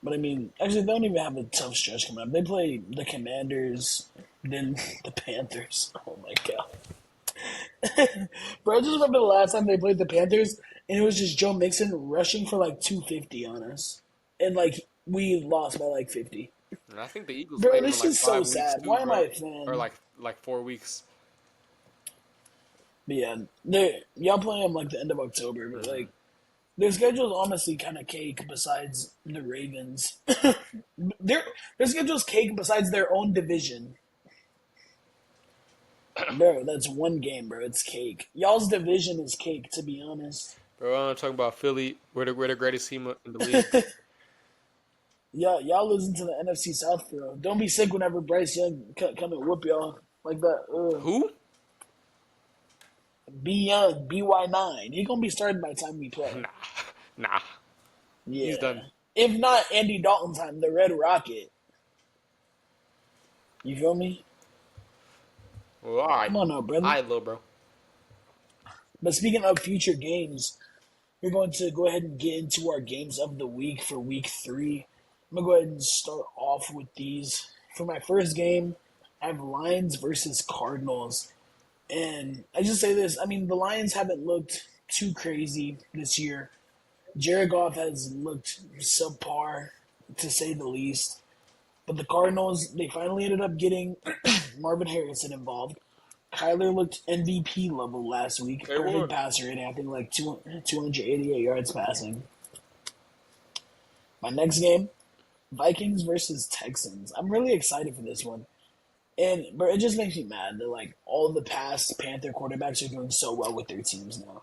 but I mean actually they don't even have a tough stretch coming up. They play the Commanders, then the Panthers. Oh my god, bro! I just remember the last time they played the Panthers, and it was just Joe Mixon rushing for like 250 on us, and like we lost by like 50. And I think the Eagles Bro, played him in this like is so 5 weeks sad. too, Why am I bro, a or fan? like 4 weeks. But yeah, y'all play them like the end of October, but Hmm. like their schedule's honestly kind of cake besides the Ravens. their their schedule's cake besides their own division, bro. That's one game, bro. It's cake. Y'all's division is cake, to be honest. Bro, I'm talking about Philly. We're the greatest team in the league. Y'all losing to the NFC South, bro. Don't be sick whenever Bryce Young come and whoop y'all like that. Who? B Young, BY9. He gonna be starting by the time we play. Nah, nah. He's Yeah. done. If not Andy Dalton time, the Red Rocket. You feel me? Well, all right, Come on now, all brother. right, little bro. But speaking of future games, we're going to go ahead and get into our games of the week for week 3. I'm going to go ahead and start off with these. For my first game, I have Lions versus Cardinals. And I just say this, I mean, the Lions haven't looked too crazy this year. Jared Goff has looked subpar, to say the least. But the Cardinals, they finally ended up getting Marvin Harrison involved. Kyler looked MVP level last week. They Perfect won. passer rating, I think like 288 yards passing. My next game, Vikings versus Texans. I'm really excited for this one. And but it just makes me mad that like all the past Panther quarterbacks are doing so well with their teams now.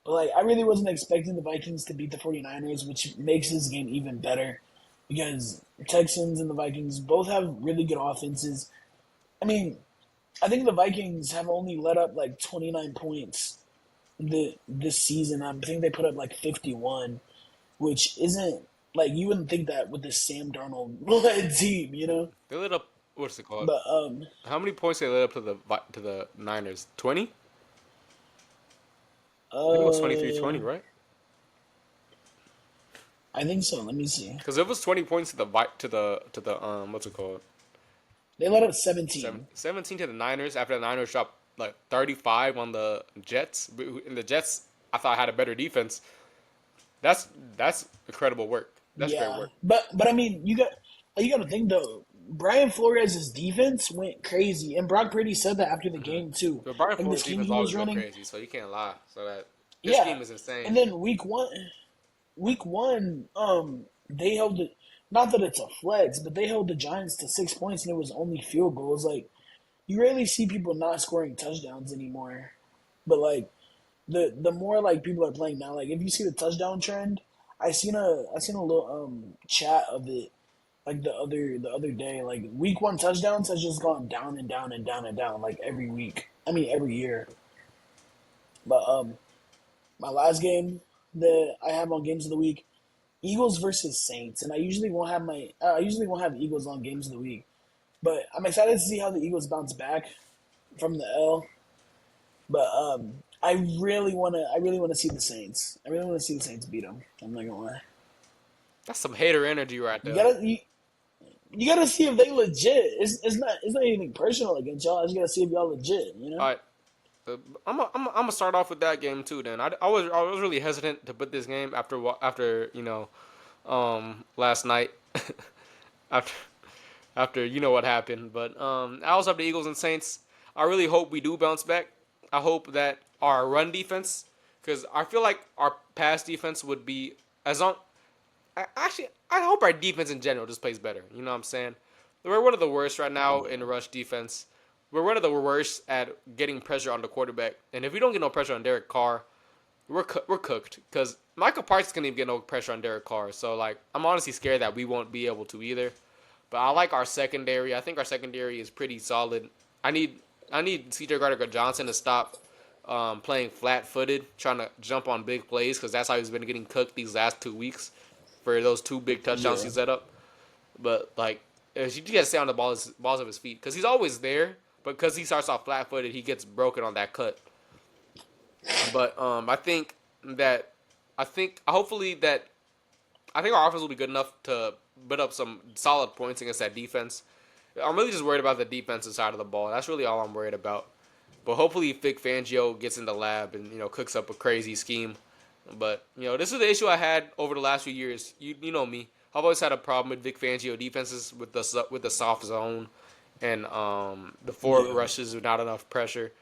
But like I really wasn't expecting the Vikings to beat the 49ers, which makes this game even better because the Texans and the Vikings both have really good offenses. I mean, I think the Vikings have only let up like 29 points this season. I think they put up like 51, which isn't like you wouldn't think that with this Sam Darnold led team, you know. They lit up. What's it called? But How many points they lit up to the Niners? 20? I think it was 23-20, uh, right? I think so. Let me see. Because it was 20 points to the what's it called? They let up 17. 17 to the Niners after the Niners dropped like 35 on the Jets. And the Jets, I thought had a better defense. That's incredible work. That's great Yeah, work. but I mean, you got to think though. Brian Flores' defense went crazy, and Brock Purdy said that after the Hmm. game too. But Brian Like the Flores' scheme defense he was always go running, crazy, so you can't lie. So that his yeah. scheme is insane. And then week one, they held it. Not that it's a flex, but they held the Giants to 6 points, and it was only field goals. Like you rarely see people not scoring touchdowns anymore. But like the more like people are playing now, like if you see the touchdown trend, I seen a little chat of it like the other day. Like week one touchdowns has just gone down and down and down and down like every week. I mean every year. But my last game that I have on games of the week, Eagles versus Saints, and I usually won't have Eagles on games of the week, but I'm excited to see how the Eagles bounce back from the L. But I really wanna see the Saints. I really wanna see the Saints beat them. I'm not gonna lie. That's some hater energy right You there. gotta you gotta see if they legit. It's not anything personal against y'all. I just gotta see if y'all legit. You know. All right. I'm gonna start off with that game too. Then I was really hesitant to put this game after last night after you know what happened. But I also have the Eagles and Saints. I really hope we do bounce back. I hope that our run defense, because I feel like our pass defense would be as long. Actually, I hope our defense in general just plays better. You know what I'm saying? We're one of the worst right now in rush defense. We're one of the worst at getting pressure on the quarterback. And if we don't get no pressure on Derek Carr, we're cooked. Because Michael Parsons can't even get no pressure on Derek Carr. So like, I'm honestly scared that we won't be able to either. But I like our secondary. I think our secondary is pretty solid. I need I need C.J. Gardner-Johnson to stop playing flat-footed, trying to jump on big plays because that's how he's been getting cooked these last 2 weeks for those two big touchdowns he Yeah. set up. But like, you gotta stay on the balls of his feet because he's always there. But because he starts off flat-footed, he gets broken on that cut. But that I think hopefully that I think our offense will be good enough to put up some solid points against that defense. I'm really just worried about the defensive side of the ball. That's really all I'm worried about. But hopefully Vic Fangio gets in the lab and cooks up a crazy scheme. But this is the issue I had over the last few years. You know me. I've always had a problem with Vic Fangio defenses with the soft zone and the forward Yeah. rushes with not enough pressure.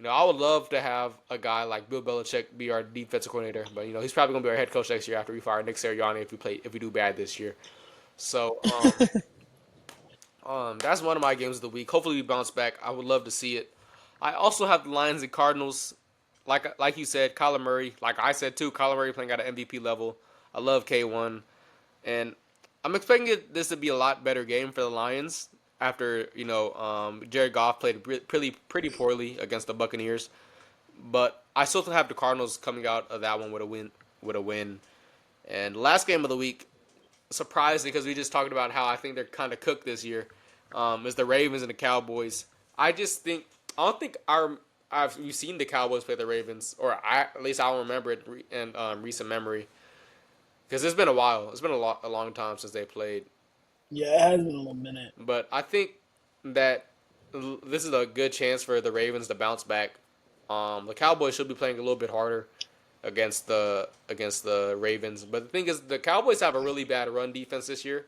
I would love to have a guy like Bill Belichick be our defensive coordinator, but he's probably gonna be our head coach next year after we fire Nick Sirianni if we do bad this year. So that's one of my games of the week. Hopefully we bounce back. I would love to see it. I also have the Lions and Cardinals. Like you said, Kyler Murray. Like I said too, Kyler Murray playing at an MVP level. I love K1, and I'm expecting this to be a lot better game for the Lions after Jared Goff played pretty poorly against the Buccaneers. But I still have the Cardinals coming out of that one with a win. With a win. And last game of the week, surprising because we just talked about how I think they're kind of cooked this year, is the Ravens and the Cowboys. I just think I don't think we've seen the Cowboys play the Ravens, or at least I don't remember it in recent memory because it's been a while. It's been a long time since they played. Yeah, it has been a little minute. But I think that this is a good chance for the Ravens to bounce back. The Cowboys should be playing a little bit harder against the Ravens. But the thing is, the Cowboys have a really bad run defense this year.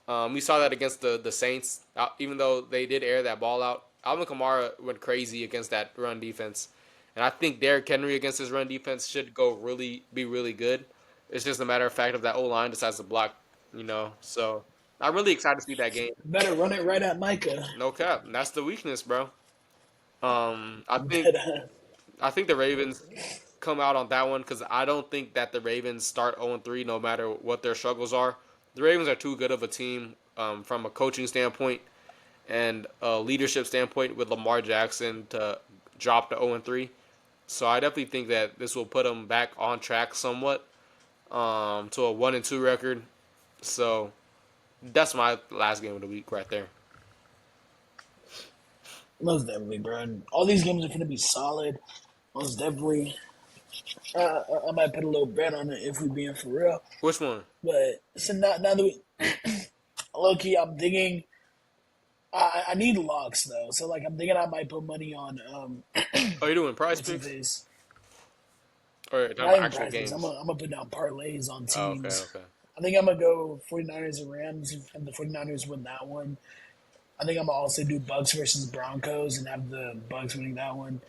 We saw that against the Saints, even though they did air that ball out. Alvin Kamara went crazy against that run defense, and I think Derrick Henry against his run defense should be really good. It's just a matter of fact if that O line decides to block. So I'm really excited to see that game. Better run it right at Micah. No cap, that's the weakness, bro. I think But, I think the Ravens come out on that one because I don't think that the Ravens start 0-3 no matter what their struggles are. The Ravens are too good of a team from a coaching standpoint and a leadership standpoint with Lamar Jackson to drop to 0-3. So I definitely think that this will put them back on track somewhat to a 1-2 record. So that's my last game of the week right there. most definitely, bro. And all these games are going to be solid. Most definitely. I might put a little bet on it if we being for real. Which one? But so now that we, low key, I'm thinking I need locks though. So like I'm thinking I might put money on Are you doing price what's his picks face? or talking Not about even actual prices. I'm games? gonna, I'm gonna put down parlays on Oh, okay, teams. okay. I think I'm gonna go 49ers and Rams and have the 49ers win that one. I think I'm gonna also do Bucks versus Broncos and have the Bucks winning that one.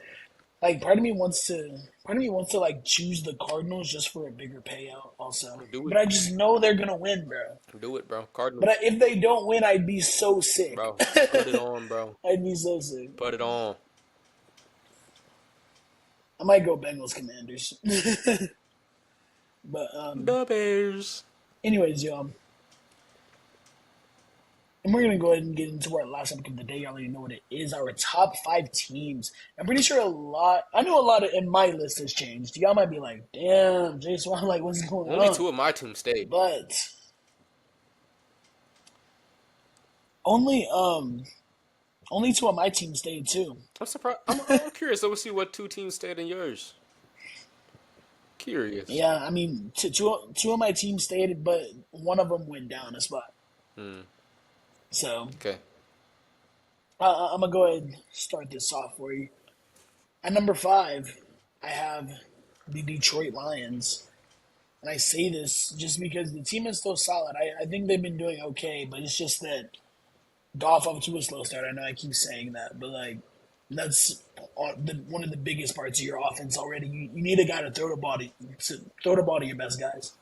Like part of me wants to like choose the Cardinals just for a bigger payout also. Do But it. I just know they're gonna win, bro. Do it, bro. But Cardinals. if they don't win, I'd be so sick. Bro, put it on, bro. I'd be so sick. Put it on. I might go Bengals Commanders. But The Bears. anyways, y'all. And we're gonna go ahead and get into our last topic of the day. You already know what it is. Our top five teams. I'm pretty sure a lot. I know a lot of in my list has changed. Y'all might be like, "Damn, Jason, like what's going Only on?" two of my teams stayed. But only only two of my teams stayed too. I'm surprised. I'm curious. Let's see what two teams stayed in yours. Curious. Yeah, I mean, two of my teams stayed, but one of them went down a spot. Hmm. So Okay. I'm gonna go ahead and start this off for you. At number five, I have the Detroit Lions. And I say this just because the team is still solid. I think they've been doing okay, but it's just that golf off to a slow start. I know I keep saying that, but like that's one of the biggest parts of your offense already. You need a guy to throw the ball to your best guys.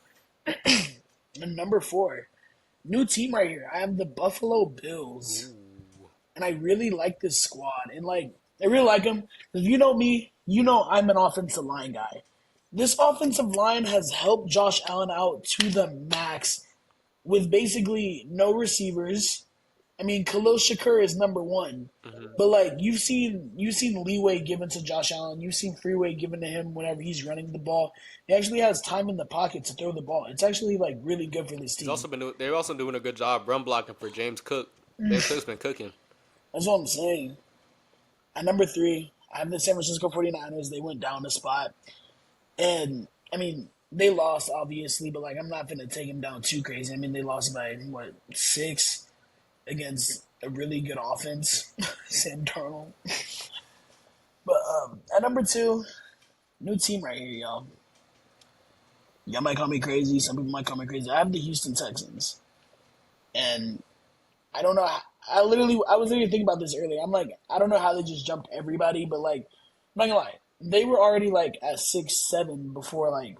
And number four, new team right here. I have the Buffalo Bills, Ooh. and I really like this squad. And like I really like them. If you know me, you know I'm an offensive line guy. This offensive line has helped Josh Allen out to the max with basically no receivers. I mean, Khalil Shakur is number one, Hmm. but like you've seen leeway given to Josh Allen. You've seen freeway given to him whenever he's running the ball. He actually has time in the pocket to throw the ball. It's actually like really good for this He's team. also been. They're also doing a good job run blocking for James Cook. James Cook's been cooking. That's what I'm saying. At number three, I have the San Francisco 49ers. They went down a spot. And I mean, they lost obviously, but like I'm not gonna take them down too crazy. I mean, they lost by what 6 against a really good offense, Sam Darnold. But at number two, new team right here, y'all. Y'all might call me crazy. Some people might call me crazy. I have the Houston Texans, and I don't know. I was literally thinking about this earlier. I'm like, I don't know how they just jumped everybody, but like, I'm not gonna lie, they were already like at 6, 7 before like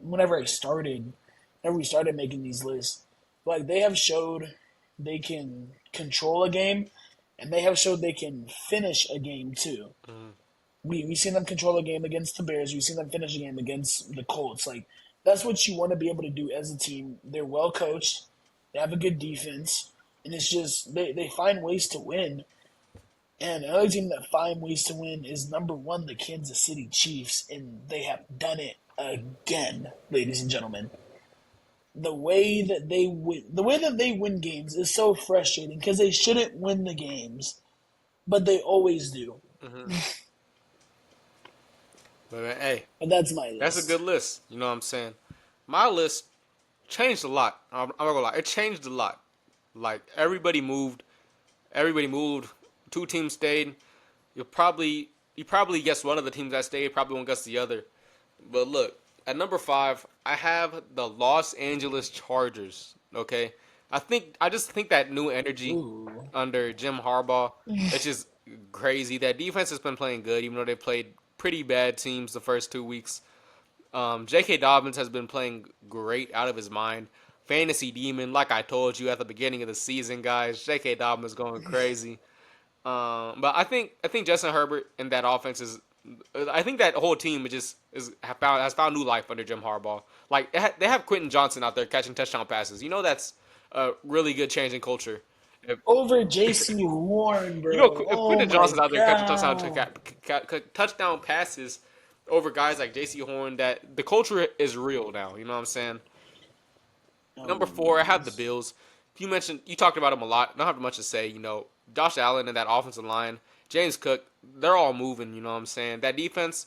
whenever I started, whenever we started making these lists, like they have showed they can control a game, and they have showed they can finish a game too. Hmm. We've seen them control a game against the Bears. We've seen them finish a game against the Colts. Like that's what you want to be able to do as a team. They're well coached. They have a good defense, and it's just they find ways to win. And another team that find ways to win is number one, the Kansas City Chiefs, and they have done it again, ladies and gentlemen. The way that they win games is so frustrating because they shouldn't win the games, but they always do. Hmm. But man, hey, But that's my that's a list. good list. You know what I'm saying? My list changed a lot. I'm not gonna lie, it changed a lot. Like everybody moved. Two teams stayed. You probably guess one of the teams that stayed. Probably won't guess the other. But look, at number five, I have the Los Angeles Chargers. Okay, I just think that new energy Ooh. under Jim Harbaugh, it's just crazy. That defense has been playing good, even though they played pretty bad teams the first 2 weeks. J.K. Dobbins has been playing great out of his mind. Fantasy demon, like I told you at the beginning of the season, guys. J.K. Dobbins going crazy. But I think Justin Herbert and that offense is. I think that whole team has found new life under Jim Harbaugh. Like they have Quentin Johnson out there catching touchdown passes. You know that's a really good change in culture. If, Over if J.C. Horn, you know bro. if Oh Quentin my Johnson's out there catching god. touchdown passes over guys like J.C. Horn, that the culture is real now. You know what I'm saying? Oh Number my four, I have the goodness. Bills. You talked about them a lot. Don't have much to say. Josh Allen and that offensive line, James Cook, they're all moving. You know what I'm saying? That defense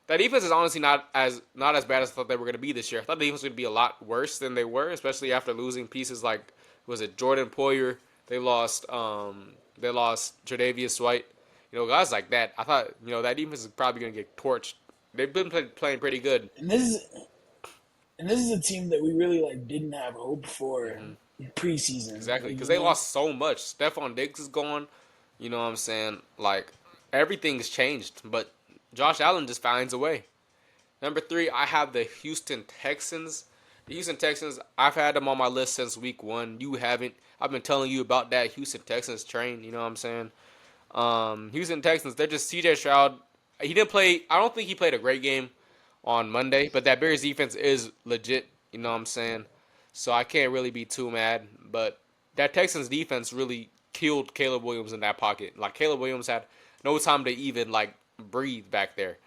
is honestly not as bad as I thought they were going to be this year. I thought the defense would be a lot worse than they were, especially after losing pieces like was it Jordan Poyer? They lost Tre'Davious White. Guys like that. I thought that defense is probably going to get torched. They've been playing pretty good. And this is a team that we really like didn't have hope for Hmm. preseason. Exactly, Like because you they know, lost so much. Stephon Diggs is gone. You know what I'm saying? Like everything's changed, but Josh Allen just finds a way. Number three, I have the Houston Texans. The Houston Texans, I've had them on my list since week one. You haven't. I've been telling you about that Houston Texans train. You know what I'm saying? Houston Texans, they're just CJ Stroud. He didn't play. I don't think he played a great game on Monday, but that Bears defense is legit. You know what I'm saying? So I can't really be too mad. But that Texans defense really killed Caleb Williams in that pocket. Like Caleb Williams had no time to even like breathe back there.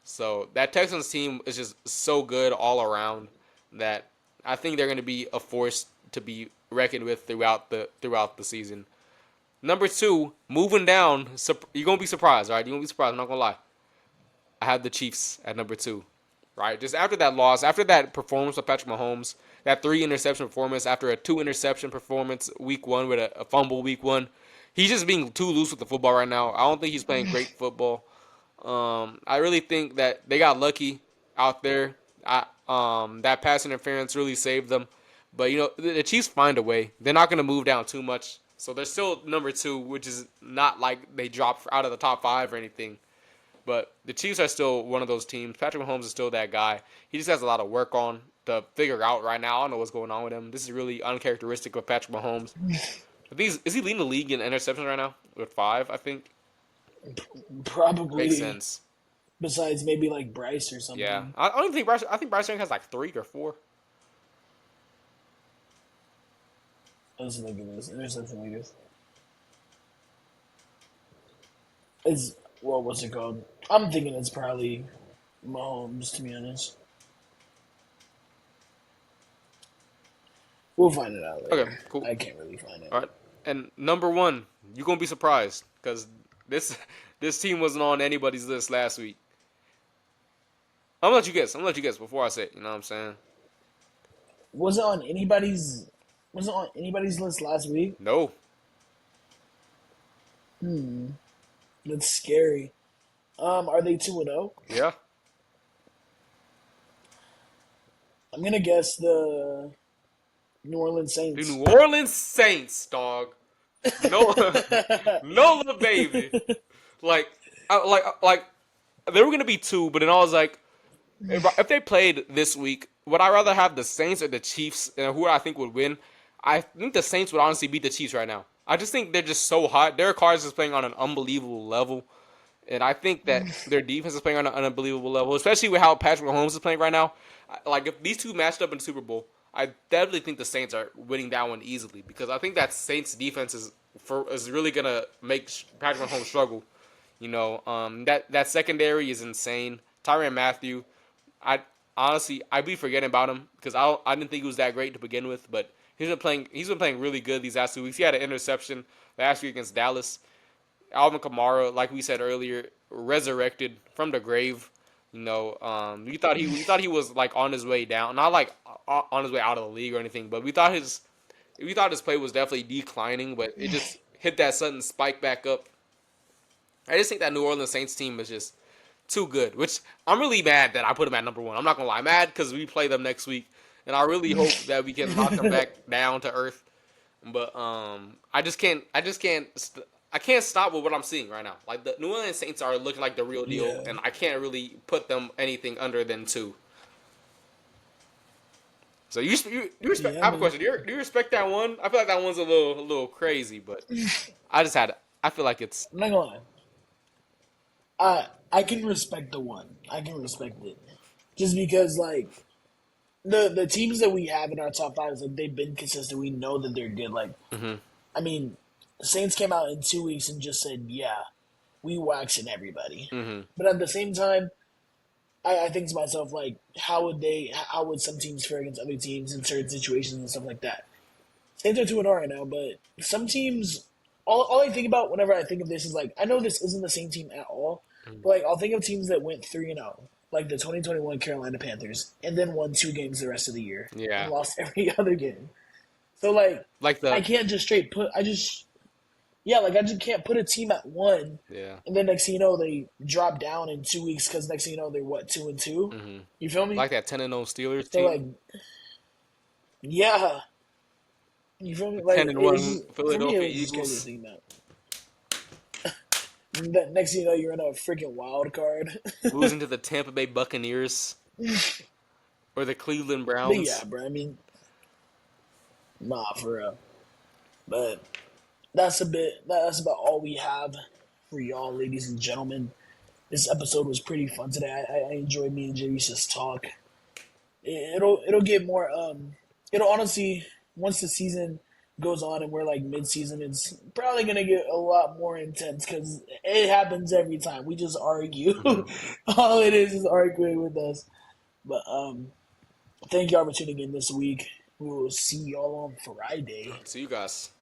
So that Texans team is just so good all around that I think they're going to be a force to be reckoned with throughout the season. Number two, moving down, you're gonna be surprised, all right? You're gonna be surprised. I'm not gonna lie. I have the Chiefs at number two, right? Just after that loss, after that performance of Patrick Mahomes, that 3 interception performance, after a 2 interception performance week one with a fumble week one, he's just being too loose with the football right now. I don't think he's playing great football. I really think that they got lucky out there. That pass interference really saved them. But the Chiefs find a way. They're not going to move down too much, so they're still number two, which is not like they dropped out of the top five or anything. But the Chiefs are still one of those teams. Patrick Mahomes is still that guy. He just has a lot of work on to figure out right now. I don't know what's going on with him. This is really uncharacteristic of Patrick Mahomes. I think is he leading the league in interceptions right now with 5? I think makes Probably. sense. Besides maybe like Bryce or Yeah, something. I don't think Bryce. I think Bryce Young has like 3 or 4. Let's look at this interception leaders. It's what's it called? I'm thinking it's probably Mahomes, to be honest. We'll find it out Okay, later. cool. I can't really find it. All right, and number one, you're gonna be surprised because this this team wasn't on anybody's list last week. I'm gonna let you guess. I'm gonna let you guess before I say it. You know what I'm saying? Was it on anybody's? Was it on anybody's list last week? No. That's scary. Are they 2-0? Yeah. I'm gonna guess the New Orleans The Saints. New Orleans Saints, dog. No, no, little baby. Like, like they were gonna be two, but then I was like, if they played this week, would I rather have the Saints or the Chiefs? And who I think would win? I think the Saints would honestly beat the Chiefs right now. I just think they're just so hot. Derek Carr is just playing on an unbelievable level, and I think that their defense is playing on an unbelievable level, especially with how Patrick Mahomes is playing right now. Like if these two matched up in the Super Bowl, I definitely think the Saints are winning that one easily because I think that Saints defense is really gonna make Patrick Mahomes struggle. That secondary is insane. Tyrann Mathieu, I honestly I'd be forgetting about him because I didn't think he was that great to begin with, but he's been playing really good these last 2 weeks. He had an interception last week against Dallas. Alvin Kamara, like we said earlier, resurrected from the grave. We thought he was like on his way down, not like on his way out of the league or anything, but we thought his play was definitely declining, but it just hit that sudden spike back up. I just think that New Orleans Saints team is just too good, which I'm really mad that I put them at number one. I'm not gonna lie, I'm mad because we play them next week, and I really hope that we can knock them back down to earth. But I can't stop with what I'm seeing right now. Like the New Orleans Saints are looking like the real deal, Yeah. and I can't really put them anything under than two. So you respect? Yeah, I I have a mean, question. Do you respect that one? I feel like that one's a little crazy, but I just had I feel like it's I'm not gonna lie. I can respect the one. I can respect it. Just because like the teams that we have in our top five is like they've been consistent. We know that they're good. Like hmm I mean, the Saints came out in 2 weeks and just said, "Yeah, we waxing everybody." hmm But at the same time, I think to myself like, how would some teams fare against other teams in certain situations and stuff like that? Saints are 2-0 right now, but some teams. All I think about whenever I think of this is like I know this isn't the same team at all, but like I'll think of teams that went 3-0, like the 2021 Carolina Panthers, and then won 2 games the rest of the year and yeah, lost every other game. So like like I the can't just straight put I just yeah like I just can't put a team at one, yeah and then next thing you know they drop down in 2 weeks because next thing you know they're what 2-2. hmm You feel me? like that 10-0 Steelers So team, like yeah, you feel me? the Like ten and it's one just for me it Philadelphia was just crazy to Eagles. think about. That next thing you know, you're in a freaking wild card. Losing to the Tampa Bay Buccaneers or the Cleveland But yeah, Browns. bro. I mean, nah, for real. But that's a bit. That's about all we have for y'all, ladies and gentlemen. this episode was pretty fun today. I enjoyed me and Jreese's talk. It'll get more. It'll honestly, once the season goes on and we're like mid season, it's probably gonna get a lot more intense because it happens every time. We just argue. Hmm. All it is arguing with us. But thank y'all for tuning in this week. We will see y'all on Friday. See you guys.